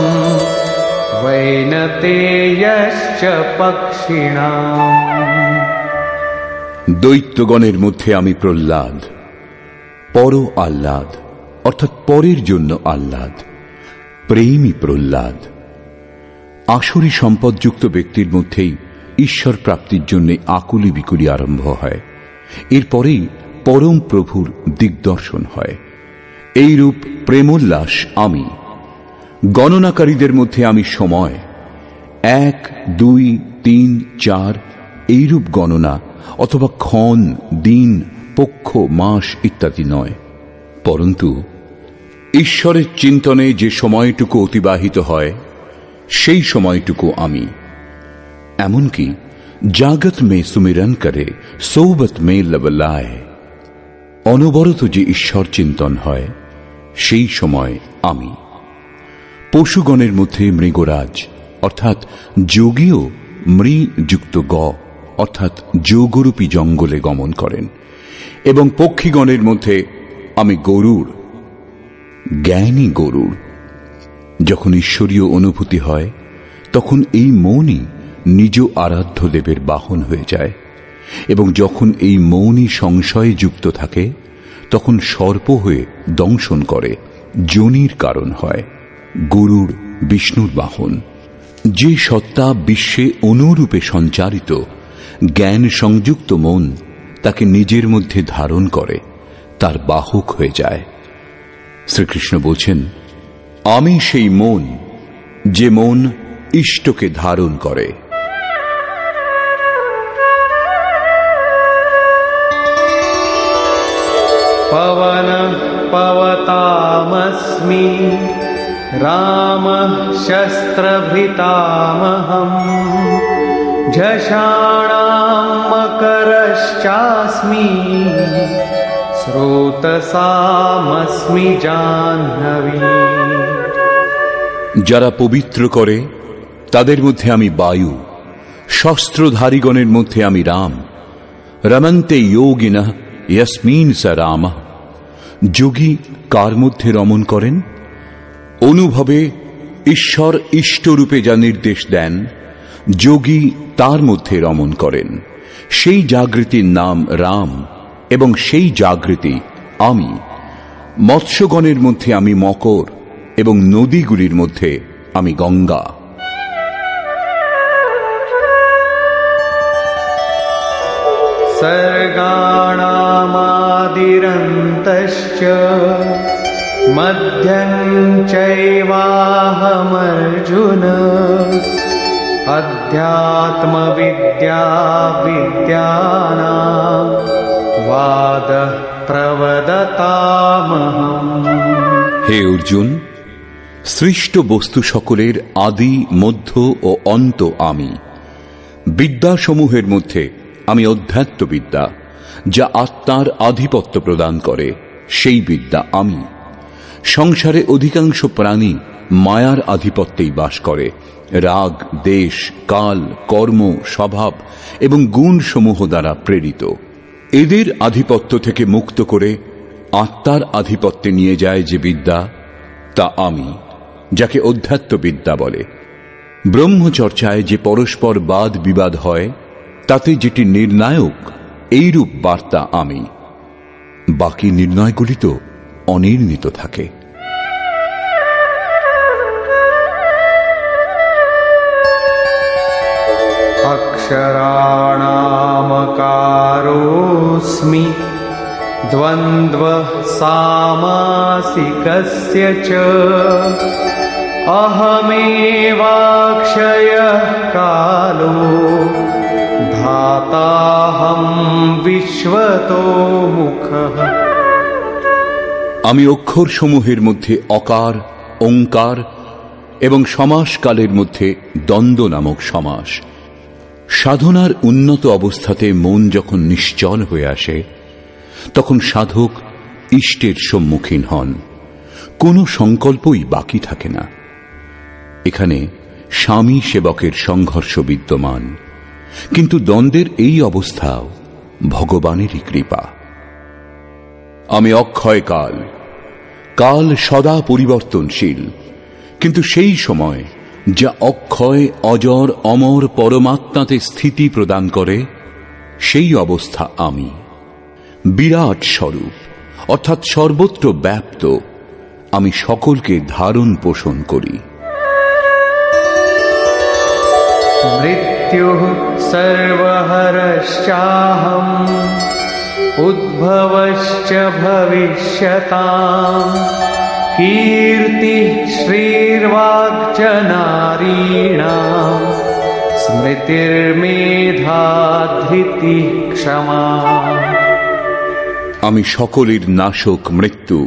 वैनतेयश्च पक्षिणाम्। দৈত্যগণের মধ্যে আমি প্রহ্লাদ, পর আহ্লাদ অর্থাৎ পরের জন্য আহ্লাদ, প্রেমী প্রহ্লাদ। আসুরি সম্পদযুক্ত ব্যক্তির মধ্যেই ঈশ্বর প্রাপ্তির জন্য আকুলি বিকুলি আরম্ভ হয়, এরপরেই পরম প্রভুর দিগদর্শন হয়। এইরূপ প্রেমোল্লাস আমি। গণনাকারীদের মধ্যে আমি সময় 1, 2, 3, 4 এইরূপ গণনা অথবা ক্ষণ, দিন, পক্ষ, মাস ইত্যাদি নয়, পরন্তু ঈশ্বরের চিন্তনে যে সময়টুকু অতিবাহিত হয় সেই সময়টুকু আমি। এমনকি জাগত মে সুমিরন করে সোবত মে লবলায়, অনবরত যে ঈশ্বর চিন্তন হয় সেই সময় আমি। পশুগণের মধ্যে মৃগরাজ অর্থাৎ যোগীও মৃযুক্ত গ অর্থাৎ যোগরূপী জঙ্গলে গমন করেন, এবং পক্ষীগণের মধ্যে আমি গরুড়, জ্ঞানী গরুড়। যখন ঈশ্বরীয় অনুভূতি হয় তখন এই মনই নিজ আরাধ্য দেবের বাহন হয়ে যায়, এবং যখন এই মনই সংশয়ে যুক্ত থাকে তখন সর্প হয়ে দংশন করে, যোনির কারণ হয়। গরুড় বিষ্ণুর বাহন। যে সত্তা বিশ্বে অনুরূপে সঞ্চারিত, জ্ঞান সংযুক্ত মন তাকে নিজের মধ্যে ধারণ করে, তার বাহক হয়ে যায়। শ্রীকৃষ্ণ বলছেন, আমি সেই মন যে মন ইষ্টকে ধারণ করে। पवनः पवतामस्मि रामः शस्त्रभृतामहम् झषाणां मकरश्चास्मि स्रोतसामस्मि जाह्नवी। যারা পবিত্র করে তাদের মধ্যে আমি বায়ু, শস্ত্রধারীগণের মধ্যে আমি রাম। রমন্তে যোগিনঃ यस्मिन् स रामः। যোগী কার মধ্যে রমণ করেন? অনুভবে ঈশ্বর ইষ্টরূপে যা নির্দেশ দেন, যোগী তার মধ্যে রমণ করেন। সেই জাগৃতির নাম রাম, এবং সেই জাগৃতি আমি। মৎস্যগণের মধ্যে আমি মকর, এবং নদীগুলির মধ্যে আমি গঙ্গা। सर्गाणामादिरन्तश्च मध्यं चैवाहमर्जुन अध्यात्मविद्या विद्यानां वादः प्रवदतामहम्। হে অর্জুন, সৃষ্ট বস্তু সকলের আদি, মধ্য ও অন্ত আমি। বিদ্যাসমূহের মধ্যে আমি অধ্যাত্মবিদ্যা, যা আত্মার আধিপত্য প্রদান করে, সেই বিদ্যা আমি। সংসারে অধিকাংশ প্রাণী মায়ার আধিপত্যেই বাস করে। রাগ, দেশ, কাল, কর্ম, স্বভাব এবং গুণ সমূহ দ্বারা প্রেরিত। এদের আধিপত্য থেকে মুক্ত করে আত্মার আধিপত্যে নিয়ে যায় যে বিদ্যা, তা আমি, যাকে অধ্যাত্মবিদ্যা বলে। ব্রহ্মচর্চায় যে পরস্পর বাদ বিবাদ হয়, তাতে যেটি নির্ণায়ক, এইরূপ বার্তা আমি। বাকি নির্ণয়গুলি তো অনির্ণিত থাকে। अक्षराणामकारोऽस्मि द्वन्द्वः सामासिकस्य च अहमेवाक्षयः कालो धाताहं विश्वतोमुखः। আমি অক্ষর সমূহের মধ্যে অকার, ওঙ্কার এবং সমাসকালের মধ্যে দ্বন্দ্ব নামক সমাস। সাধনার উন্নত অবস্থাতে মন যখন নিশ্চল হয়ে আসে, তখন সাধক ইষ্টের সম্মুখীন হন, কোনো সংকল্পই বাকি থাকে না। এখানে স্বামী সেবকের সংঘর্ষ বিদ্যমান, কিন্তু দ্বন্দ্বের এই অবস্থাও ভগবানেরই কৃপা। আমি অক্ষয় কাল, কাল সদা পরিবর্তনশীল, কিন্তু সেই সময় যা অক্ষয়, অজর, অমর পরমাত্মাতে স্থিতি প্রদান করে, সেই অবস্থা আমি। বিরাট স্বরূপ অর্থাৎ সর্বত্র ব্যাপ্ত, আমি সকলকে ধারণ পোষণ করি। মৃত্যুঃ সর্বহরশ্চাহম উদ্ভবশ্চ ভবিষ্যতাম কীর্তিঃ শ্রীর্বাক্ নারীণাম স্মৃতির্মেধা ধৃতিঃ ক্ষমা। আমি সকলের নাশক মৃত্যু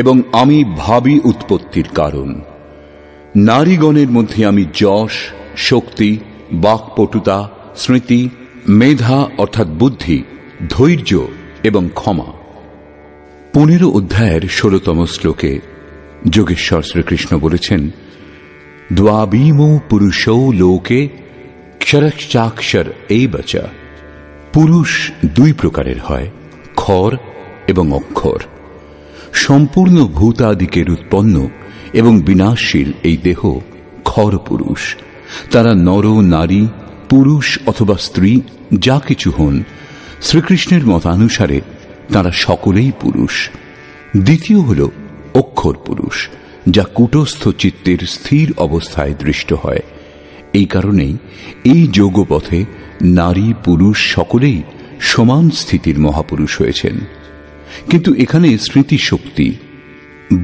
এবং আমি ভাবী উৎপত্তির কারণ। নারীগণের মধ্যে আমি যশ, শক্তি, বাক্পটুতা, স্মৃতি, মেধা অর্থাৎ বুদ্ধি, ধৈর্য এবং ক্ষমা। 15 অধ্যায়ের 16তম শ্লোকে যোগেশ্বর শ্রীকৃষ্ণ বলেছেন, দ্বাবিমো পুরুষৌ লোকে ক্ষরশ্চাক্ষর এবচ। পুরুষ দুই প্রকারের হয়, ক্ষর এবং অক্ষর। সম্পূর্ণ ভূতাদিকের উৎপন্ন এবং বিনাশশীল এই দেহ ক্ষর পুরুষ। তারা নর, নারী, পুরুষ অথবা স্ত্রী যা কিছু হন, শ্রীকৃষ্ণের মতানুসারে তারা সকলেই পুরুষ। দ্বিতীয় হল অক্ষর পুরুষ, যা কূটস্থ চিত্তের স্থির অবস্থায় দৃষ্ট হয়। এই কারণেই এই যোগপথে নারী পুরুষ সকলেই সমান স্থিতির মহাপুরুষ হয়েছেন। কিন্তু এখানে স্মৃতিশক্তি,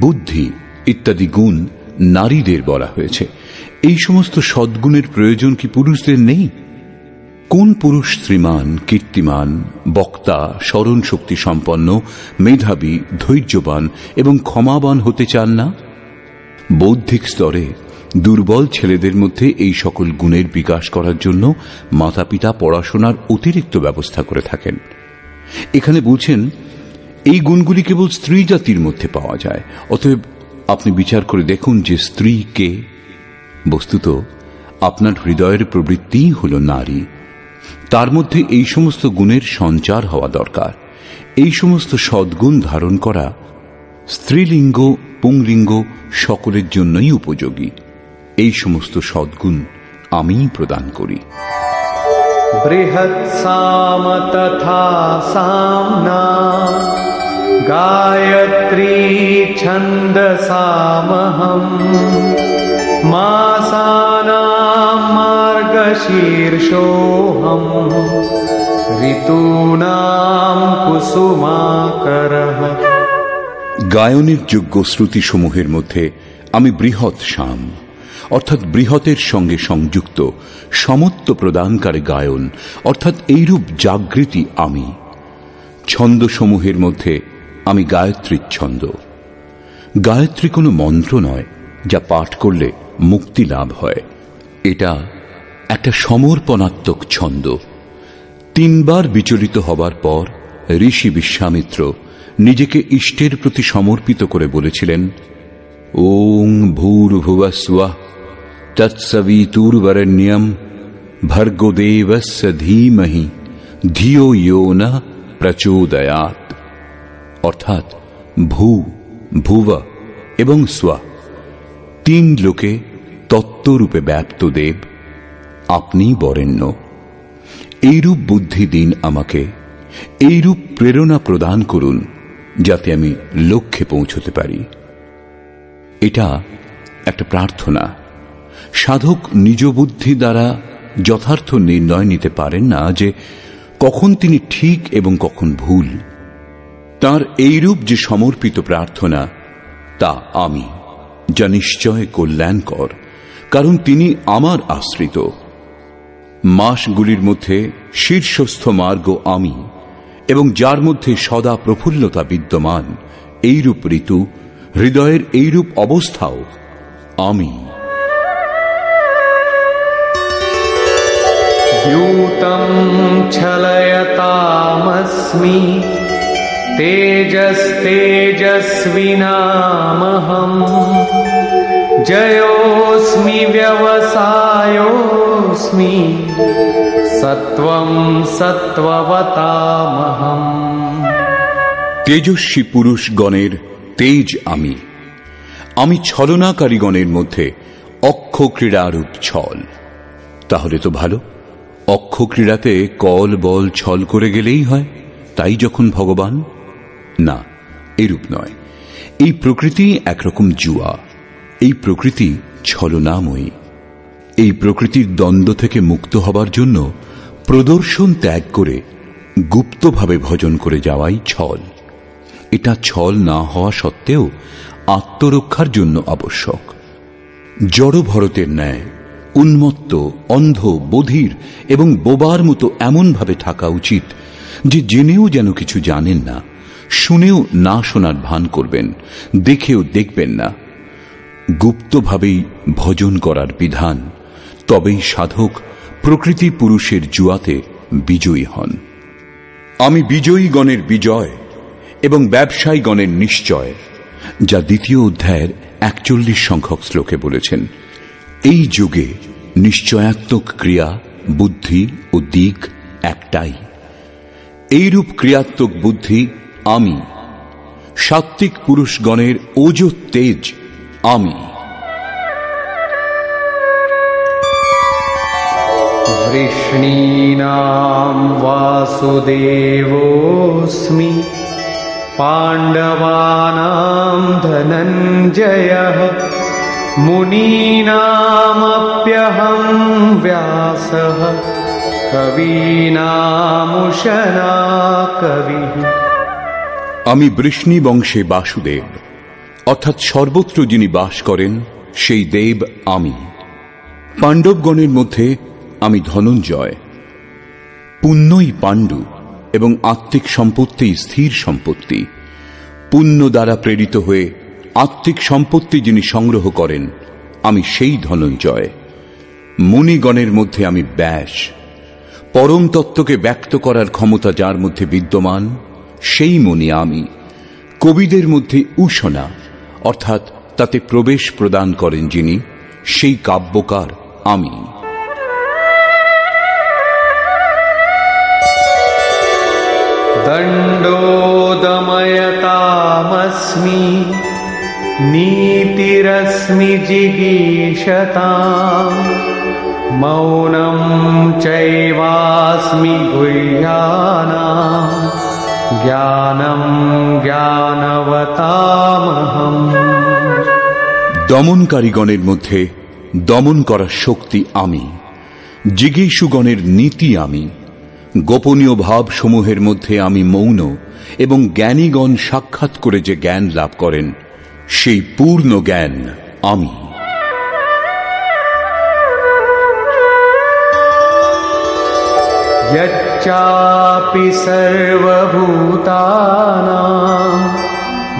বুদ্ধি ইত্যাদি গুণ নারীদের বলা হয়েছে। এই সমস্ত সদ্গুণের প্রয়োজন কি পুরুষদের নেই? কোন পুরুষ শ্রীমান, কীর্তিমান, বক্তা, স্মরণ শক্তি সম্পন্ন, মেধাবী, ধৈর্যবান এবং ক্ষমাবান হতে চান না? বৌদ্ধিক স্তরে দুর্বল ছেলেদের মধ্যে এই সকল গুণের বিকাশ করার জন্য মাতা পিতা পড়াশোনার অতিরিক্ত ব্যবস্থা করে থাকেন। এখানে বলছেন এই গুণগুলি কেবল স্ত্রী জাতির মধ্যে পাওয়া যায়। অতএব আপনি বিচার করে দেখুন যে স্ত্রী কে। বস্তুত আপনার হৃদয়ের প্রবৃত্তিই হল নারী। তার মধ্যে এই সমস্ত গুণের সঞ্চার হওয়া দরকার। এই সমস্ত সদ্গুণ ধারণ করা স্ত্রীলিঙ্গ, পুংলিঙ্গ সকলের জন্যই উপযোগী। এই সমস্ত সদ্গুণ আমিই প্রদান করি। বৃহৎ সাম তথা সামনা গায়ত্রী ছন্দসামহম মাসানাম মার্গশীর্ষোহম ঋতুনাম কুসুমাকরঃ। গায়নের যোগ্য শ্রুতিসমূহের মধ্যে আমি বৃহৎ সাম অর্থাৎ বৃহতের সঙ্গে সংযুক্ত সমত্ব প্রদানকারী গায়ন অর্থাৎ এইরূপ জাগৃতি আমি। ছন্দসমূহের মধ্যে আমি গায়ত্রীর ছন্দ। গায়ত্রী কোনো মন্ত্র নয় যা পাঠ করলে মুক্তি লাভ হয়। এটা একটা সমর্পণাত্মক ছন্দ। 3 বার বিচলিত হবার পর ঋষি বিশ্বামিত্র নিজেকে ইষ্টের প্রতি সমর্পিত করে বলেছিলেন, ওং ভূর্ভুবস্বঃ তৎসবিতুর্বরেণ্যম ভর্গো দেবস্য ধীমহি ধিয়ো ইয়ো নঃ প্রচোদয়াৎ। অর্থাৎ ভূ, ভুব এবং স্ব 3 লোকে তত্ত্বরূপে ব্যাপ্ত দেব, আপনি বরেণ্য। এইরূপ বুদ্ধি দিন আমাকে, এইরূপ প্রেরণা প্রদান করুন যাতে আমি লক্ষ্যে পৌঁছতে পারি। এটা একটা প্রার্থনা। সাধক নিজ বুদ্ধি দ্বারা যথার্থ নির্ণয় নিতে পারেন না যে কখন তিনি ঠিক এবং কখন ভুল। তার এইরূপ যে সমর্পিত প্রার্থনা তা আমি, যা নিশ্চয় কল্যাণকর, কারণ তিনি আমার আশ্রিত। মাসগুলির মধ্যে শীর্ষস্থ মার্গ আমি, এবং যার মধ্যে সদা প্রফুল্লতা বিদ্যমান, এইরূপ ঋতু, হৃদয়ের এইরূপ অবস্থাও আমি। দ্যূতং ছলয়তামস্মি তেজস্তেজস্বিনামহং জয়োস্মি ব্যবসায়োস্মি সত্ত্বং সত্ত্ববতামহং। তেজস্বী পুরুষগণের তেজ আমি। আমি ছলনাকারীগণের মধ্যে অক্ষ ক্রীড়ারূপ ছল। তাহলে তো ভালো, অক্ষ ক্রীড়াতে কল বল ছল করে গেলেই হয়, তাই যখন ভগবান। না, এরূপ নয়। এই প্রকৃতি একরকম জুয়া, এই প্রকৃতি ছলনাময়ী। এই প্রকৃতির দ্বন্দ্ব থেকে মুক্ত হবার জন্য প্রদর্শন ত্যাগ করে গুপ্তভাবে ভজন করে যাওয়াই ছল। এটা ছল না হওয়া সত্ত্বেও আত্মরক্ষার জন্য আবশ্যক। জড় ভরতের ন্যায় উন্মত্ত, অন্ধ, বধির এবং বোবার মতো এমনভাবে থাকা উচিত যে জেনেও যেন কিছু জানেন না, শুনেও না শোনার ভান করবেন, দেখেও দেখবেন না। গুপ্তভাবেই ভজন করার বিধান, তবেই সাধক প্রকৃতি পুরুষের জুয়াতে বিজয়ী হন। আমি বিজয়ীগণের বিজয় এবং ব্যবসায়ীগণের নিশ্চয়, যা দ্বিতীয় অধ্যায়ের 41 সংখ্যক শ্লোকে বলেছেন। এই যুগে নিশ্চয়াত্মক ক্রিয়া, বুদ্ধি ও দিক একটাই। এইরূপ ক্রিয়াত্মক বুদ্ধি আমি। সাত্ত্বিক পুরুষগণের ওজ তেজ আমি। বৃষ্ণীনাম বাসুদেবোস্মি পাণ্ডবানাম ধনঞ্জয়ঃ মুনীনামপ্যহং ব্যাসঃ কবীনামুশনা কবিঃ। আমি বৃষ্ণি বংশে বাসুদেব, অর্থাৎ সর্বত্র যিনি বাস করেন সেই দেব আমি। পাণ্ডবগণের মধ্যে আমি ধনঞ্জয়। পুণ্যই পাণ্ডু এবং আত্মিক সম্পত্তি স্থির সম্পত্তি। পুণ্য দ্বারা প্রেরিত হয়ে আত্মিক সম্পত্তি যিনি সংগ্রহ করেন, আমি সেই ধনঞ্জয়। মুনিগণের মধ্যে আমি ব্যাস। পরম তত্ত্বকে ব্যক্ত করার ক্ষমতা যার মধ্যে বিদ্যমান, সেই মুনি আমি। কবিদের মধ্যে উষনা, অর্থাৎ তাতে প্রবেশ প্রদান করেন যিনি, সেই কাব্যকার আমি। দণ্ডোদময়তামস্মি নীতিরস্মি জিগীষতাম মৌনম চৈবাস্মি গুহ্যানাম জ্ঞানম জ্ঞানবতামহম। দমনকারীগণের মধ্যে দমন করার শক্তি আমি। জিগীষুগণের নীতি আমি। গোপনীয় ভাবসমূহের মধ্যে আমি মৌন, এবং জ্ঞানীগণ সাক্ষাৎ করে যে জ্ঞান লাভ করেন, সেই পূর্ণ জ্ঞান আমি। यच्चापि सर्वभूतानां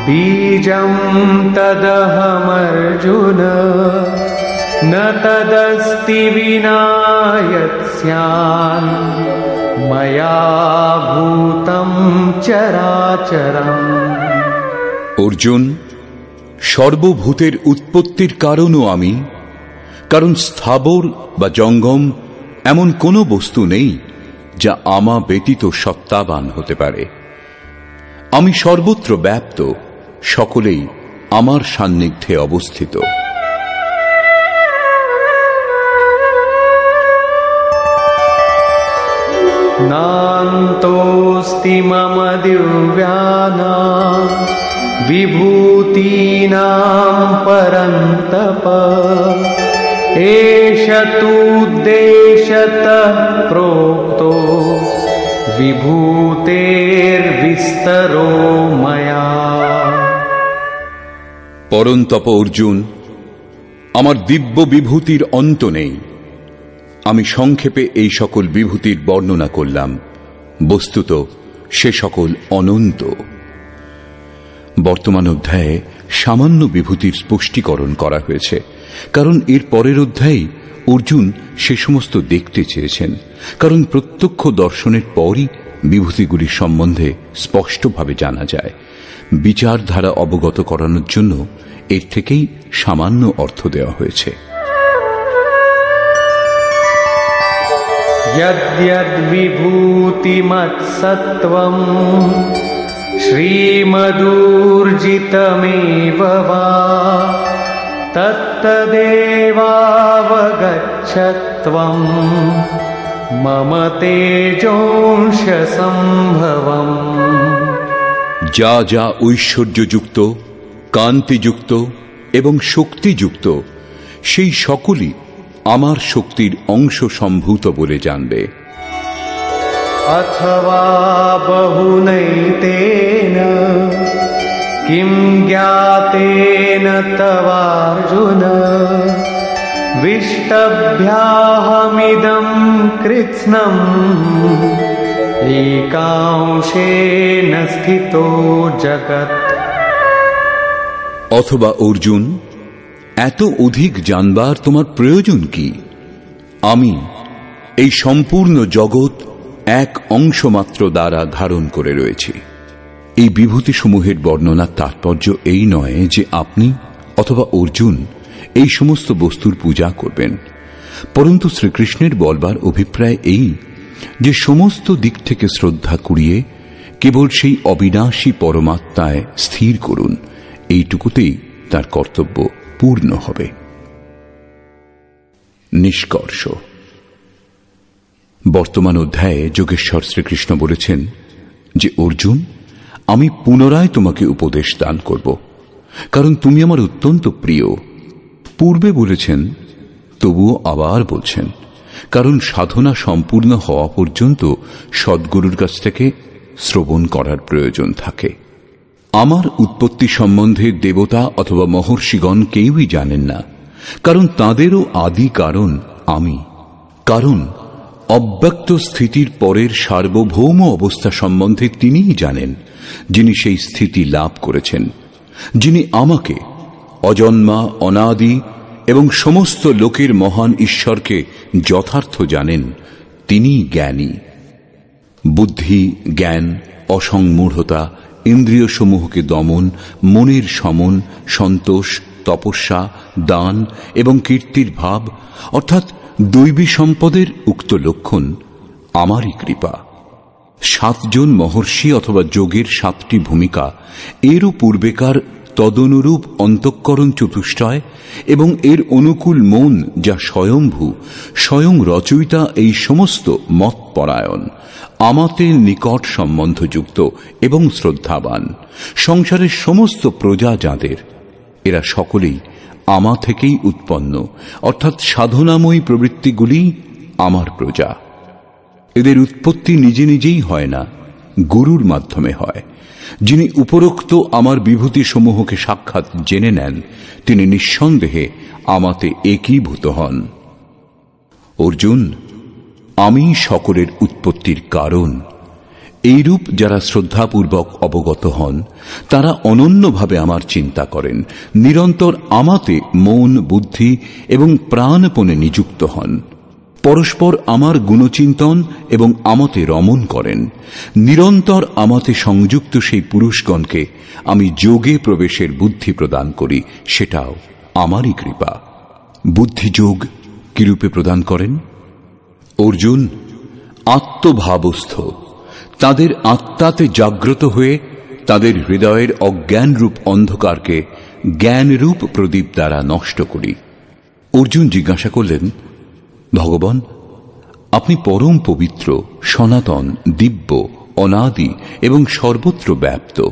बीजं तदहमर्जुन न तदस्ति विना यत्स्यान् मया भूतं चराचरम्। অর্জুন, সর্বভূতের উৎপত্তির কারণও আমি। কারণ স্থাবর বা জঙ্গম এমন কোনো বস্তু নেই যা আমা ব্যতীত সত্তাবান হতে পারে। আমি সর্বত্র ব্যাপ্ত, সকলেই আমার সান্নিধ্যে অবস্থিত। नान्तोऽस्ति मम दिव्यानां विभूतीनां परन्तप एष तूद्देशतः प्रोक्तो विभूतेर्विस्तरो मया। পরন্তপ অর্জুন, আমার দিব্য বিভূতির অন্ত নেই। আমি সংক্ষেপে এই সকল বিভূতির বর্ণনা করলাম। বস্তুত সে সকল অনন্ত। বর্তমান অধ্যায়ে সামান্য বিভূতির স্পষ্টীকরণ করা হয়েছে, কারণ এর পরের অধ্যায়ে অর্জুন সে সমস্ত দেখতে চেয়েছেন। কারণ প্রত্যক্ষ দর্শনের পরই বিভূতিগুলির সম্বন্ধে স্পষ্টভাবে জানা যায়। বিচারধারা অবগত করানোর জন্য এর থেকেই সামান্য অর্থ দেওয়া হয়েছে। यद्यद् विभूतिमत्सत्त्वम् श्रीमदूर्जितमेव वा तत्तदेवावगच्छत्वम् मम तेजोंशसम्भवम्। যা যা ঐশ্বর্যযুক্ত, কান্তিযুক্ত এবং শক্তিযুক্ত সেই সকলই আমার শক্তির অংশ সম্ভূত বলে জানবে। अथवा बहुनैतेन किं ज्ञातेन तवार्जुन विष्टभ्याहमिदं कृत्स्नम् एकांशेन स्थितो जगत्। অথবা অর্জুন, এত অধিক জানবার তোমার প্রয়োজন কি? আমি এই সম্পূর্ণ জগৎ এক অংশ মাত্র দ্বারা ধারণ করে রয়েছি। এই বিভূতিসমূহের বর্ণনার তাৎপর্য এই নয় যে আপনি অথবা অর্জুন এই সমস্ত বস্তুর পূজা করবেন, পরন্তু শ্রীকৃষ্ণের বলবার অভিপ্রায় এই যে সমস্ত দিক থেকে শ্রদ্ধা কুড়িয়ে কেবল সেই অবিনাশী পরমাত্মায় স্থির করুন। এইটুকুতেই তার কর্তব্য পূর্ণ হবে। নিষ্কর্ষ। বর্তমান অধ্যায়ে যোগেশ্বর শ্রীকৃষ্ণ বলেছেন যে অর্জুন, আমি পুনরায় তোমাকে উপদেশ দান করব, কারণ তুমি আমার অত্যন্ত প্রিয়। পূর্বে বলেছেন, তবুও আবার বলছেন, কারণ সাধনা সম্পূর্ণ হওয়া পর্যন্ত সদ্গুরুর কাছ থেকে শ্রবণ করার প্রয়োজন থাকে। আমার উৎপত্তি সম্বন্ধে দেবতা অথবা মহর্ষিগণ কেউই জানেন না, কারণ তাঁদেরও আদি কারণ আমি। কারণ অব্যক্ত স্থিতির পরের সার্বভৌম অবস্থা সম্বন্ধে তিনিই জানেন, যিনি সেই স্থিতি লাভ করেছেন। যিনি আমাকে অজন্মা, অনাদি এবং সমস্ত লোকের মহান ঈশ্বরকে যথার্থ জানেন, তিনিই জ্ঞানী। বুদ্ধি, জ্ঞান, অসংমূঢ়তা, ইন্দ্রিয় সমূহকে দমন, মনের সমন, সন্তোষ, তপস্যা, দান এবং কীর্তির ভাব অর্থাৎ দৈবী সম্পদের উক্ত লক্ষণ আমারই কৃপা। 7 জন মহর্ষি অথবা যোগের 7টি ভূমিকা, এরও পূর্বেকার তদনুরূপ অন্তঃকরণ চতুষ্টয় এবং এর অনুকূল মন যা স্বয়ংভূ, স্বয়ং রচয়িতা এই সমস্ত মতপরায়ণ, আমাতে নিকট সম্বন্ধযুক্ত এবং শ্রদ্ধাবান সংসারের সমস্ত প্রজা যাদের, এরা সকলেই আমা থেকেই উৎপন্ন, অর্থাৎ সাধনাময়ী প্রবৃত্তিগুলি আমার প্রজা। এদের উৎপত্তি নিজে নিজেই হয় না, গুরুর মাধ্যমে হয়। যিনি উপরোক্ত আমার বিভূতি সমূহকে সাক্ষাৎ জেনে নেন, তিনি নিঃসন্দেহে আমাতে একীভূত হন। অর্জুন, আমি সকলের উৎপত্তির কারণ। এইরূপ যারা শ্রদ্ধাপূর্বক অবগত হন, তারা অনন্যভাবে আমার চিন্তা করেন, নিরন্তর আমাতে মন, বুদ্ধি এবং প্রাণপণে নিযুক্ত হন, পরস্পর আমার গুণচিন্তন এবং আমাতে রমণ করেন। নিরন্তর আমাতে সংযুক্ত সেই পুরুষগণকে আমি যোগে প্রবেশের বুদ্ধি প্রদান করি, সেটাও আমারই কৃপা। বুদ্ধিযোগ কিরূপে প্রদান করেন? অর্জুন, আত্মভাবস্থ তাদের আত্মাতে জাগ্রত হয়ে তাদের হৃদয়ের অজ্ঞানরূপ অন্ধকারকে জ্ঞানরূপ প্রদীপ দ্বারা নষ্ট করি। অর্জুন জিজ্ঞাসা করলেন, ভগবান, আপনি পরম পবিত্র, সনাতন, দিব্য, অনাদি এবং সর্বত্র ব্যাপ্ত।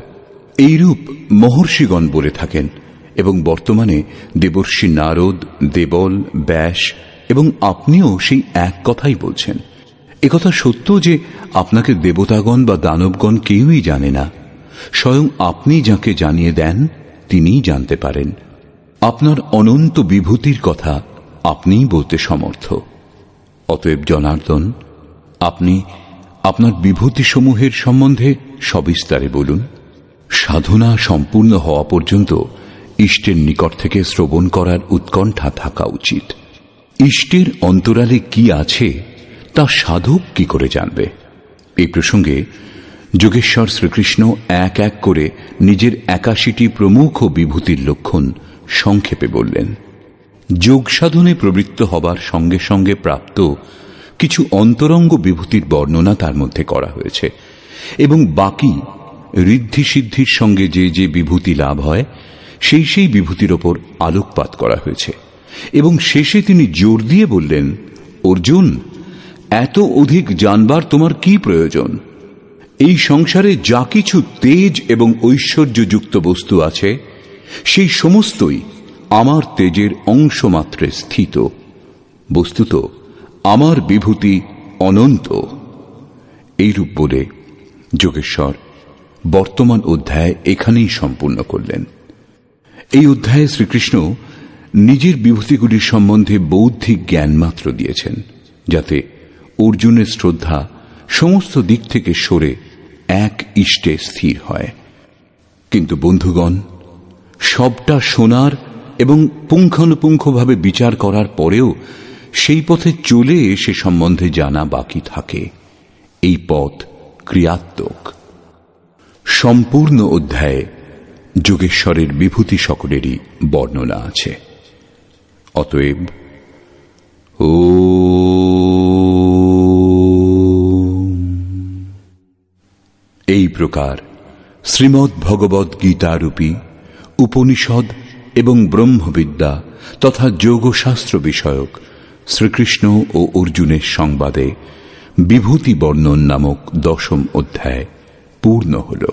এইরূপ মহর্ষিগণ বলে থাকেন এবং বর্তমানে দেবর্ষি নারদ, দেবল, ব্যাস এবং আপনিও সেই এক কথাই বলছেন। একথা সত্য যে আপনাকে দেবতাগণ বা দানবগণ কেউই জানে না। স্বয়ং আপনি যাকে জানিয়ে দেন তিনিই জানতে পারেন। আপনার অনন্ত বিভূতির কথা আপনিই বলতে সমর্থ। অতএব জনার্দন, আপনি আপনার বিভূতিসমূহের সম্বন্ধে সবিস্তারে বলুন। সাধনা সম্পূর্ণ হওয়া পর্যন্ত ইষ্টের নিকট থেকে শ্রবণ করার উৎকণ্ঠা থাকা উচিত। ইষ্টের অন্তরালে কি আছে তা সাধক কি করে জানবে? এই প্রসঙ্গে যোগেশ্বর শ্রীকৃষ্ণ এক এক করে নিজের ৮১টি প্রমুখ বিভূতির লক্ষণ সংক্ষেপে বললেন। যোগ সাধনে প্রবৃত্ত হবার সঙ্গে সঙ্গে প্রাপ্ত কিছু অন্তরঙ্গ বিভূতির বর্ণনা তার মধ্যে করা হয়েছে এবং বাকি ঋদ্ধি সিদ্ধির সঙ্গে যে যে বিভূতি লাভ হয় সেই সেই বিভূতির ওপর আলোকপাত করা হয়েছে এবং শেষে তিনি জোর দিয়ে বললেন, অর্জুন, এত অধিক জানবার তোমার কি প্রয়োজন? এই সংসারে যা কিছু তেজ এবং ঐশ্বর্যযুক্ত বস্তু আছে সেই সমস্তই আমার তেজের অংশমাত্রে স্থিত। বস্তুত আমার বিভূতি অনন্ত। এইরূপ বলে যোগেশ্বর বর্তমান অধ্যায় এখানেই সম্পূর্ণ করলেন। এই অধ্যায়ে শ্রীকৃষ্ণ নিজের বিভূতিগুলির সম্বন্ধে বৌদ্ধিক জ্ঞান মাত্র দিয়েছেন, যাতে অর্জুনের শ্রদ্ধা সমস্ত দিক থেকে সরে এক ইষ্টে স্থির হয়। কিন্তু বন্ধুগণ, সবটা শোনার এবং পুঙ্খানুপুঙ্খভাবে বিচার করার পরেও সেই পথে চলে সে সম্বন্ধে জানা বাকি থাকে। এই পথ ক্রিয়াত্মক। সম্পূর্ণ অধ্যায়ে যোগেশ্বরের বিভূতি সকলেরই বর্ণনা আছে। অতএব এই প্রকার শ্রীমদ্ ভগবদ্ গীতারূপী উপনিষদ এবং ব্রহ্মবিদ্যা তথা যোগশাস্ত্র বিষয়ক শ্রীকৃষ্ণ ও অর্জুনের সংবাদে বিভূতি বর্ণন নামক ১০ম অধ্যায় পূর্ণ হল।